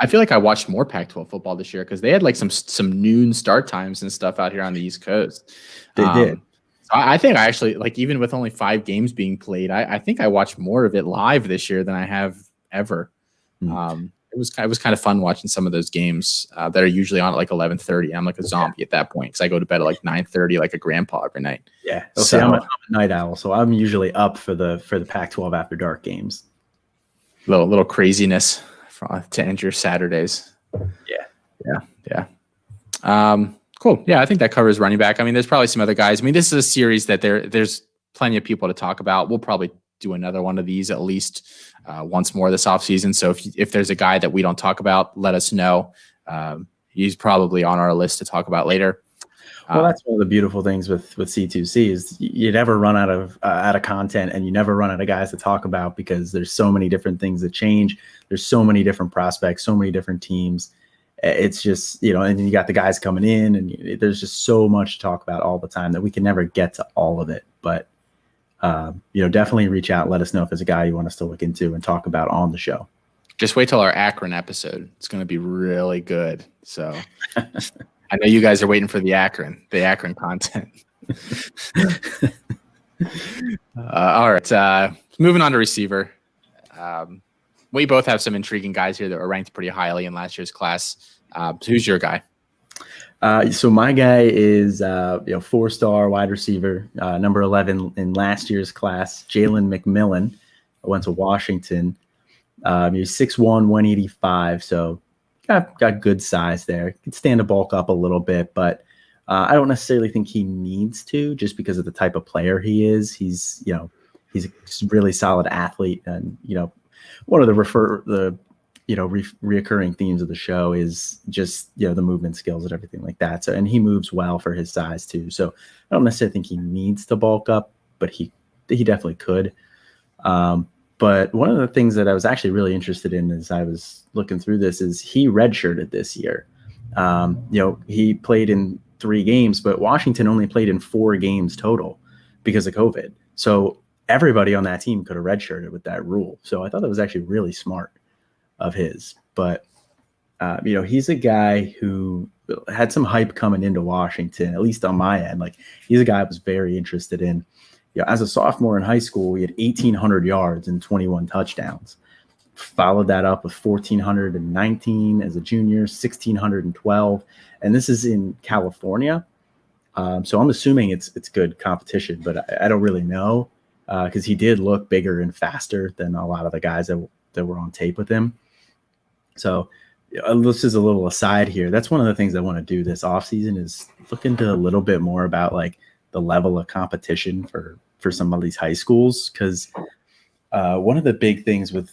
feel like I watched more Pac-12 football this year because they had like some noon start times and stuff out here on the East Coast. They did. So I think I actually, like, even with only 5 games being played, I think I watched more of it live this year than I have ever. It was kind of fun watching some of those games that are usually on at like 11:30. I'm like a zombie at that point because I go to bed at like 9:30 like a grandpa every night. Yeah. So I'm a night owl, so I'm usually up for the Pac-12 after dark games. Little craziness to end your Saturdays. Yeah. Cool. Yeah, I think that covers running back. I mean, there's probably some other guys. I mean, this is a series that there's plenty of people to talk about. We'll probably do another one of these at least once more this offseason. So if there's a guy that we don't talk about, let us know. He's probably on our list to talk about later. Well, that's one of the beautiful things with C2C is you never run out of content, and you never run out of guys to talk about because there's so many different things that change. There's so many different prospects, so many different teams. It's just, and you got the guys coming in, and there's just so much to talk about all the time that we can never get to all of it. But, definitely reach out. Let us know if there's a guy you want us to look into and talk about on the show. Just wait till our Akron episode. It's going to be really good. So I know you guys are waiting for the Akron content. All right. Moving on to receiver. We both have some intriguing guys here that were ranked pretty highly in last year's class. So who's your guy? So my guy is 4-star wide receiver, number 11 in last year's class, Jalen McMillan. I went to Washington. He was 6'1", 185, so got good size there. Could stand to bulk up a little bit, but I don't necessarily think he needs to, just because of the type of player he is. He's a really solid athlete, and one of the reoccurring themes of the show is just the movement skills and everything like that. So, and he moves well for his size too. So I don't necessarily think he needs to bulk up, but he definitely could. But one of the things that I was actually really interested in as I was looking through this is he redshirted this year. He played in 3 games, but Washington only played in 4 games total because of COVID. So everybody on that team could have redshirted with that rule. So I thought that was actually really smart of his. But, he's a guy who had some hype coming into Washington, at least on my end. Like, he's a guy I was very interested in. As a sophomore in high school, he had 1,800 yards and 21 touchdowns. Followed that up with 1,419 as a junior, 1,612. And this is in California. So I'm assuming it's good competition, but I don't really know because he did look bigger and faster than a lot of the guys that were on tape with him. So this is a little aside here. That's one of the things I want to do this offseason is look into a little bit more about like the level of competition for some of these high schools, because One of the big things with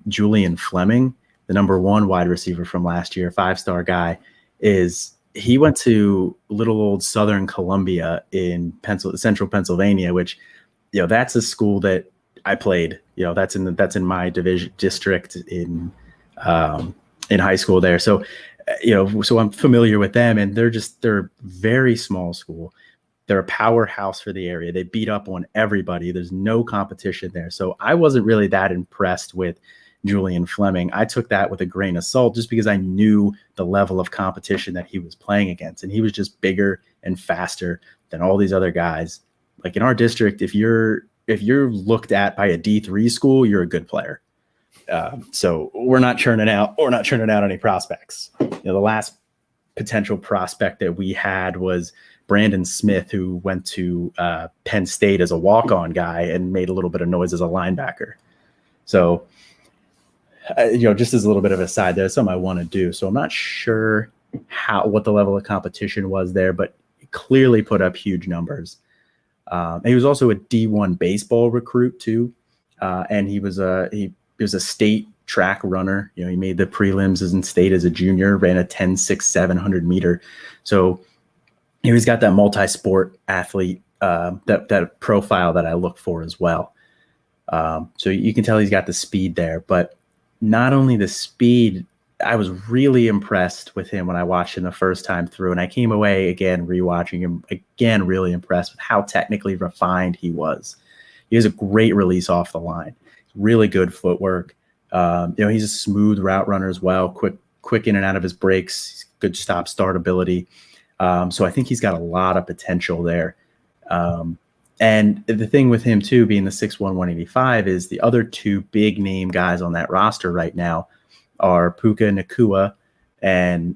Julian Fleming, the number 1 wide receiver from last year, 5-star guy, is he went to little old Southern Columbia in central Pennsylvania, which, that's a school that I played. That's in my district in high school there. So, so I'm familiar with them, and they're very small school. They're a powerhouse for the area. They beat up on everybody. There's no competition there. So I wasn't really that impressed with Julian Fleming. I took that with a grain of salt just because I knew the level of competition that he was playing against. And he was just bigger and faster than all these other guys. Like in our district, if you're looked at by a D3 school, you're a good player. So we're not churning out any prospects. The last potential prospect that we had was Brandon Smith, who went to Penn State as a walk-on guy and made a little bit of noise as a linebacker. So, just as a little bit of a side, there's something I want to do. So I'm not sure what the level of competition was there, but he clearly put up huge numbers. He was also a D1 baseball recruit too, and he was a state track runner. He made the prelims in state as a junior, ran a 10.6 700 meter. So he's got that multi-sport athlete, that profile that I look for as well. So you can tell he's got the speed there, but not only the speed, I was really impressed with him when I watched him the first time through, and I came away again rewatching him again really impressed with how technically refined he was. He has a great release off the line, really good footwork. He's a smooth route runner as well, quick in and out of his breaks, good stop-start ability. So I think he's got a lot of potential there. And the thing with him too, being the 6'1", 185, is the other 2 big name guys on that roster right now are Puka Nakua and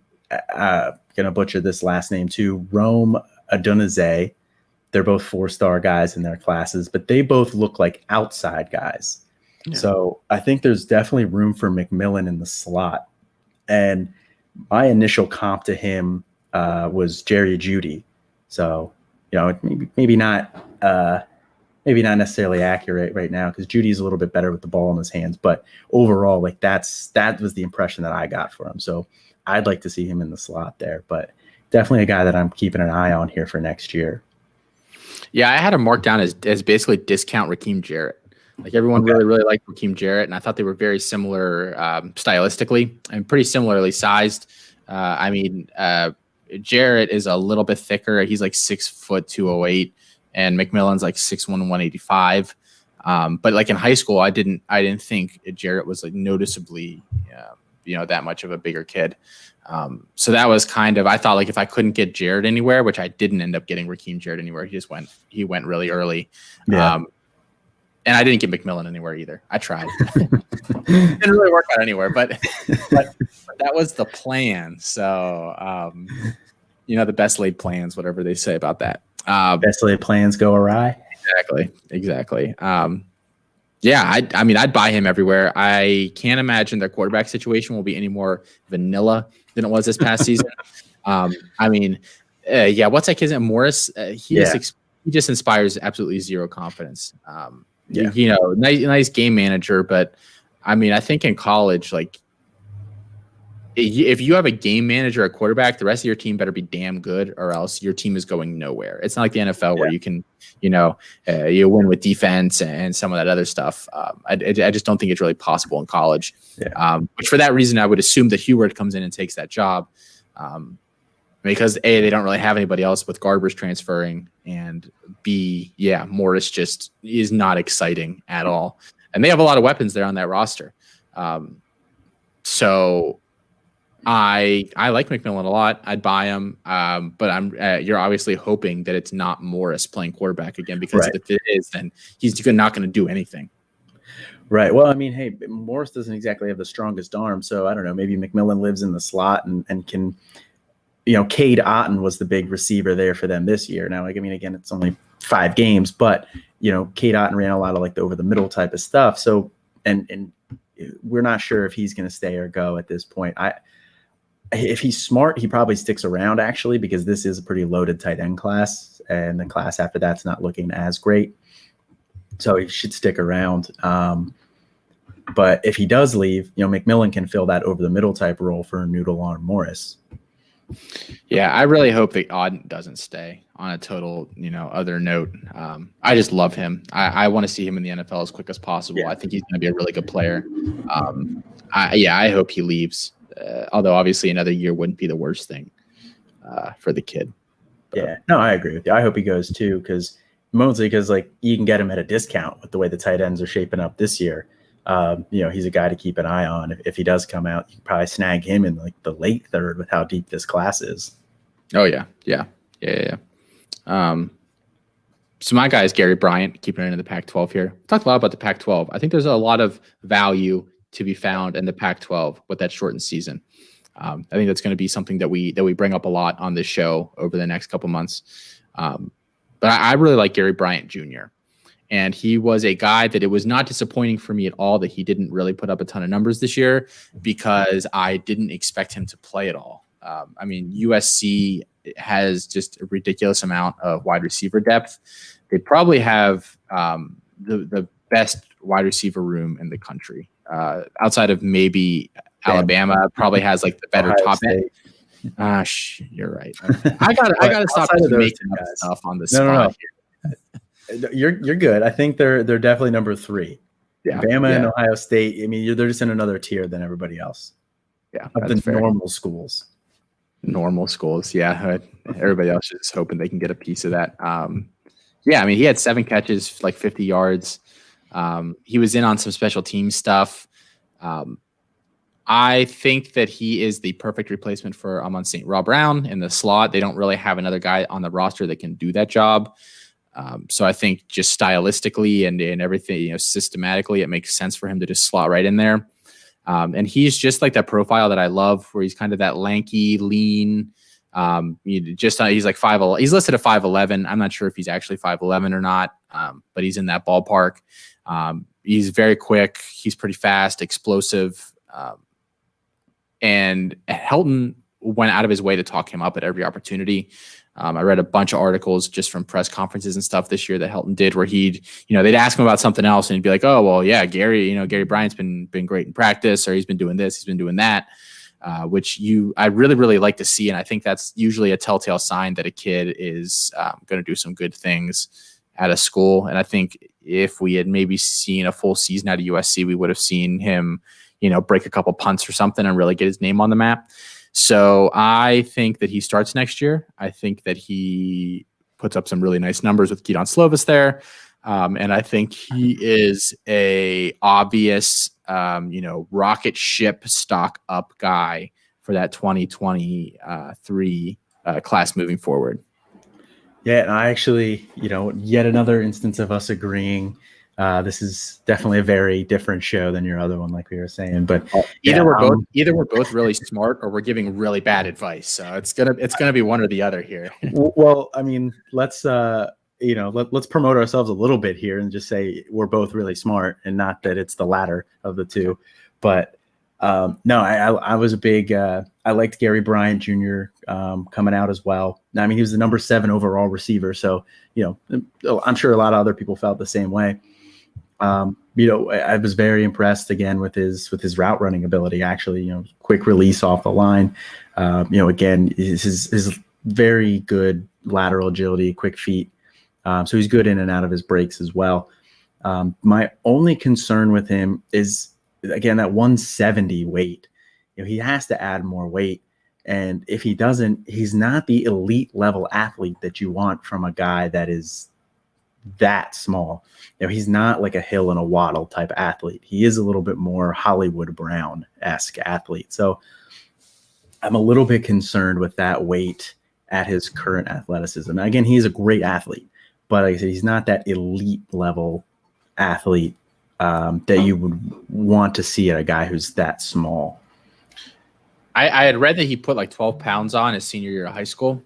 gonna butcher this last name too, Rome Adonize. They're both 4-star guys in their classes, but they both look like outside guys. Yeah. So I think there's definitely room for McMillan in the slot. And my initial comp to him was Jerry Jeudy. So, maybe not necessarily accurate right now because Judy's a little bit better with the ball in his hands. But overall, that was the impression that I got for him. So I'd like to see him in the slot there, but definitely a guy that I'm keeping an eye on here for next year. Yeah, I had him marked down as basically discount Raheem Jarrett. Like everyone really liked Raheem Jarrett, and I thought they were very similar stylistically and pretty similarly sized. Jarrett is a little bit thicker. He's like 6 foot 208, and McMillan's like 6'1", 185. But like in high school, I didn't think Jarrett was like noticeably, that much of a bigger kid. So that was I thought like if I couldn't get Jarrett anywhere, which I didn't end up getting Raheem Jarrett anywhere, he went really early. Yeah. And I didn't get McMillan anywhere either. I tried. Didn't really work out anywhere, but that was the plan. So, the best laid plans, whatever they say about that. Best laid plans go awry. Exactly. I'd buy him everywhere. I can't imagine their quarterback situation will be any more vanilla than it was this past season. What's that kid's name? Morris? He just inspires absolutely zero confidence. Nice game manager, but I think in college, like if you have a game manager at quarterback, the rest of your team better be damn good, or else your team is going nowhere. It's not like the NFL where you can, you win with defense and some of that other stuff. I just don't think it's really possible in college. Which for that reason, I would assume that Heward comes in and takes that job. Because A, they don't really have anybody else with Garbers transferring, and B, Morris just is not exciting at all. And they have a lot of weapons there on that roster. So I like McMillan a lot. I'd buy him. But you're obviously hoping that it's not Morris playing quarterback again, because if it is, then he's not going to do anything. Right. Well, hey, Morris doesn't exactly have the strongest arm, so I don't know. Maybe McMillan lives in the slot and can. Cade Otton was the big receiver there for them this year. Now, again, it's only 5 games, but Cade Otton ran a lot of like the over the middle type of stuff. So, and we're not sure if he's going to stay or go at this point. If he's smart, he probably sticks around actually, because this is a pretty loaded tight end class, and the class after that's not looking as great. So he should stick around. But if he does leave, McMillan can fill that over the middle type role for Noodle on Morris. Yeah, I really hope that Auden doesn't stay. On a total, other note, I just love him. I want to see him in the NFL as quick as possible. Yeah. I think he's going to be a really good player. I hope he leaves. Although obviously another year wouldn't be the worst thing for the kid. But. Yeah, no, I agree with you. I hope he goes too, mostly because you can get him at a discount with the way the tight ends are shaping up this year. He's a guy to keep an eye on. If he does come out, you can probably snag him in the late third with how deep this class is. Oh yeah. So my guy is Gary Bryant, keeping it in the Pac-12 here. We talked a lot about the Pac-12. I think there's a lot of value to be found in the Pac-12 with that shortened season. I think that's going to be something that we bring up a lot on this show over the next couple months. But I really like Gary Bryant Jr. And he was a guy that it was not disappointing for me at all that he didn't really put up a ton of numbers this year, because I didn't expect him to play at all. USC has just a ridiculous amount of wide receiver depth. They probably have the best wide receiver room in the country. Outside of maybe Alabama, probably has the better Ohio top State. End. You're right. I gotta stop making up stuff on the spot here. You're good. I think they're definitely number 3. Yeah, Bama and Ohio State. They're just in another tier than everybody else. Yeah, of the fair. Normal schools. Normal schools, yeah. Everybody else is just hoping they can get a piece of that. He had 7 catches, 50 yards. He was in on some special team stuff. I think that he is the perfect replacement for Amon St. Rob Brown in the slot. They don't really have another guy on the roster that can do that job. So I think just stylistically and everything, systematically, it makes sense for him to just slot right in there. And he's just that profile that I love, where he's kind of that lanky, lean. He's 5'11". He's listed at 5'11". I'm not sure if he's actually 5'11" or not, but he's in that ballpark. He's very quick. He's pretty fast, explosive. And Helton went out of his way to talk him up at every opportunity. I read a bunch of articles just from press conferences and stuff this year that Helton did, where they'd ask him about something else and he'd be like, oh, well, yeah, Gary Bryant's been great in practice, or he's been doing this, he's been doing that, which I really, really like to see. And I think that's usually a telltale sign that a kid is going to do some good things at a school. And I think if we had maybe seen a full season out of USC, we would have seen him, break a couple punts or something and really get his name on the map. So I think that he starts next year. I think that he puts up some really nice numbers with Keaton Slovis there. And I think he is a obvious, rocket ship stock up guy for that 2023 class moving forward. Yeah, and I actually, yet another instance of us agreeing. This is definitely a very different show than your other one, like we were saying. But either we're both really smart, or we're giving really bad advice. So it's gonna be one or the other here. Well, let's let's promote ourselves a little bit here and just say we're both really smart, and not that it's the latter of the two. But no, I was a big. I liked Gary Bryant Jr. Coming out as well. He was the number 7 overall receiver, so I'm sure a lot of other people felt the same way. I was very impressed again with his route running ability. Actually, quick release off the line. Again, his very good lateral agility, quick feet. So he's good in and out of his breaks as well. My only concern with him is, again, that 170 weight. He has to add more weight. And if he doesn't, he's not the elite level athlete that you want from a guy that is that small. He's not like a Hill and a Waddle type athlete. He is a little bit more Hollywood Brown-esque athlete. So I'm a little bit concerned with that weight at his current athleticism. Now, again, he's a great athlete, but like I said, he's not that elite level athlete that you would want to see at a guy who's that small. I had read that he put 12 pounds on his senior year of high school.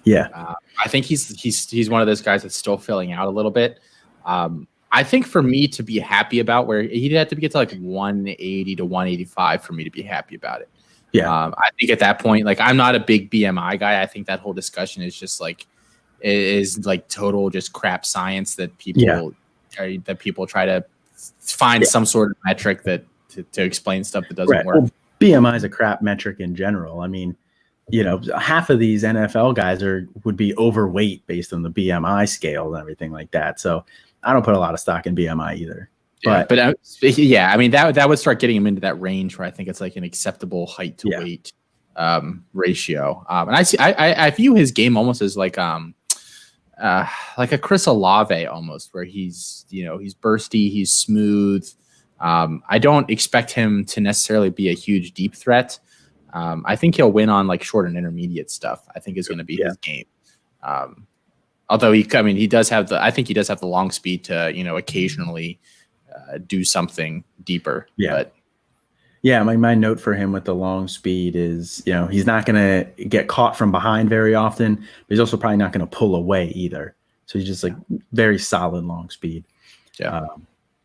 Yeah. I think he's one of those guys that's still filling out a little bit. I think for me to be happy about, where he'd have to get to 180 to 185 for me to be happy about it. Yeah. I think at that point, I'm not a big BMI guy. I think that whole discussion is just total just crap science that people that people try to find some sort of metric that to explain stuff that doesn't work. Well, BMI is a crap metric in general. I mean, half of these NFL guys would be overweight based on the BMI scale and everything like that. So I don't put a lot of stock in BMI either. I mean, that would start getting him into that range where I think it's like an acceptable height to weight ratio. And I view his game almost as like a Chris Olave almost, where he's bursty, he's smooth. I don't expect him to necessarily be a huge deep threat. I think he'll win on like short and intermediate stuff. I think is going to be his game. Although he does have the long speed to, occasionally do something deeper. Yeah. But my note for him with the long speed is, he's not going to get caught from behind very often, but he's also probably not going to pull away either. So he's just like very solid long speed. Yeah.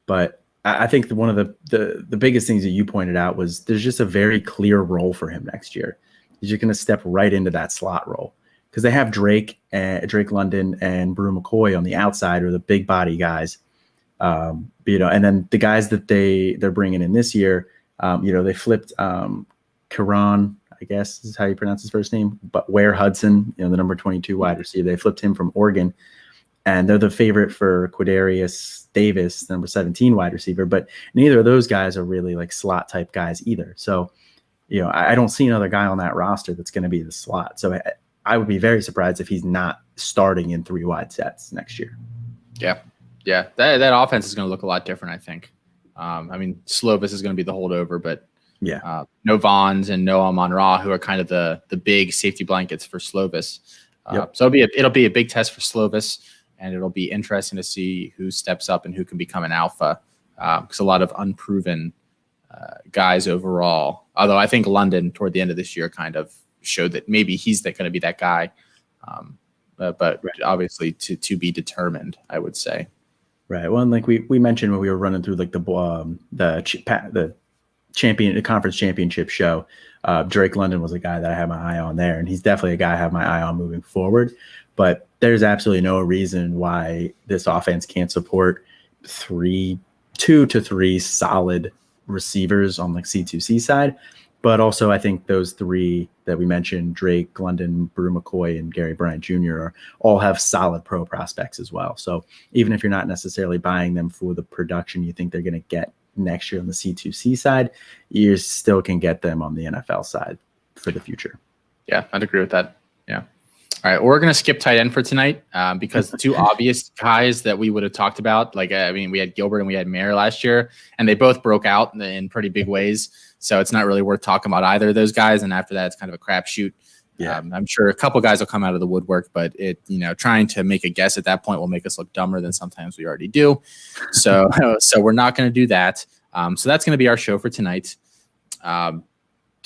But I think one of the biggest things that you pointed out was there's just a very clear role for him next year. He's just going to step right into that slot role because they have Drake London and Brew McCoy on the outside, or the big body guys. And then the guys that they're bringing in this year, they flipped Karan, I guess is how you pronounce his first name, but Ware Hudson, the number 22 wide receiver. They flipped him from Oregon. And they're the favorite for Quadarius Davis, number 17 wide receiver. But neither of those guys are really like slot type guys either. So, I don't see another guy on that roster that's going to be the slot. So I would be very surprised if he's not starting in 3 wide sets next year. Yeah. Yeah. That offense is going to look a lot different, I think. Slovis is going to be the holdover, but no Vaughns and no Amon-Ra, who are kind of the big safety blankets for Slovis. So it'll be a big test for Slovis. And it'll be interesting to see who steps up and who can become an alpha, because a lot of unproven guys overall. Although I think London toward the end of this year kind of showed that maybe he's going to be that guy, but obviously to be determined, I would say. Right. Well, and like we mentioned when we were running through like the conference championship show, Drake London was a guy that I had my eye on there, and he's definitely a guy I have my eye on moving forward. But there's absolutely no reason why this offense can't support 2 to 3 solid receivers on like C2C side. But also I think those 3 that we mentioned, Drake, London, Brew McCoy, and Gary Bryant Jr. all have solid pro prospects as well. So even if you're not necessarily buying them for the production you think they're going to get next year on the C2C side, you still can get them on the NFL side for the future. Yeah, I'd agree with that. Yeah. All right, we're going to skip tight end for tonight because the 2 obvious guys that we would have talked about, we had Gilbert and we had Mayer last year, and they both broke out in pretty big ways. So it's not really worth talking about either of those guys. And after that, it's kind of a crapshoot. Yeah, I'm sure a couple guys will come out of the woodwork, but trying to make a guess at that point will make us look dumber than sometimes we already do. So we're not going to do that. So that's going to be our show for tonight.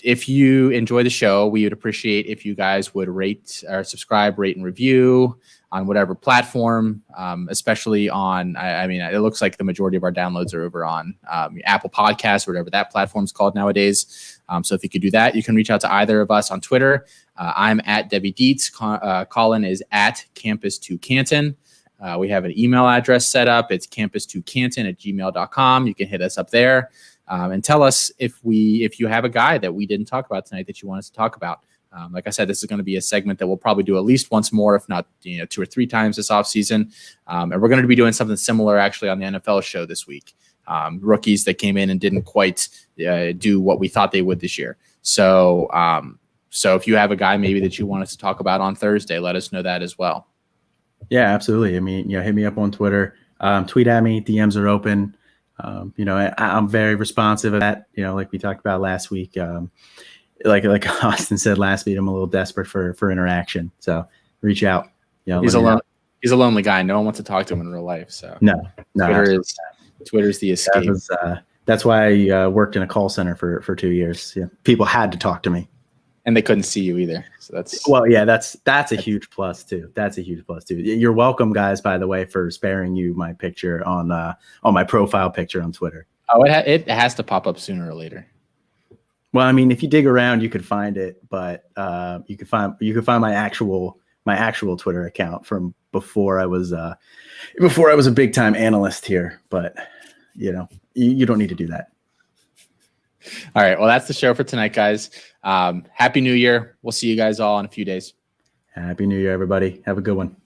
If you enjoy the show, we would appreciate if you guys would rate or subscribe, rate, and review on whatever platform, especially on, it looks like the majority of our downloads are over on Apple Podcasts or whatever that platform's called nowadays. So if you could do that, you can reach out to either of us on Twitter. I'm at Debbie Dietz. Colin is at Campus2Canton. We have an email address set up. It's campus2canton@gmail.com. You can hit us up there. And tell us if you have a guy that we didn't talk about tonight that you want us to talk about. Like I said, this is going to be a segment that we'll probably do at least once more, if not 2 or 3 times this offseason. And we're going to be doing something similar actually on the NFL show this week. Rookies that came in and didn't quite do what we thought they would this year. So if you have a guy maybe that you want us to talk about on Thursday, let us know that as well. Yeah, absolutely. Hit me up on Twitter, tweet at me. DMs are open. I'm very responsive of that, like we talked about last week. Like Austin said last week, I'm a little desperate for interaction. So reach out. He's a lonely guy. No one wants to talk to him in real life. So no, Twitter's the escape. That's why I worked in a call center for 2 years. Yeah. People had to talk to me. And they couldn't see you either. So that's a huge plus too. That's a huge plus too. You're welcome, guys, by the way, for sparing you my picture on my profile picture on Twitter. Oh, it has to pop up sooner or later. Well, if you dig around, you could find it, but you could find my actual my actual Twitter account from before I was a big time analyst here. But you don't need to do that. All right. Well, that's the show for tonight, guys. Happy New Year. We'll see you guys all in a few days. Happy New Year, everybody. Have a good one.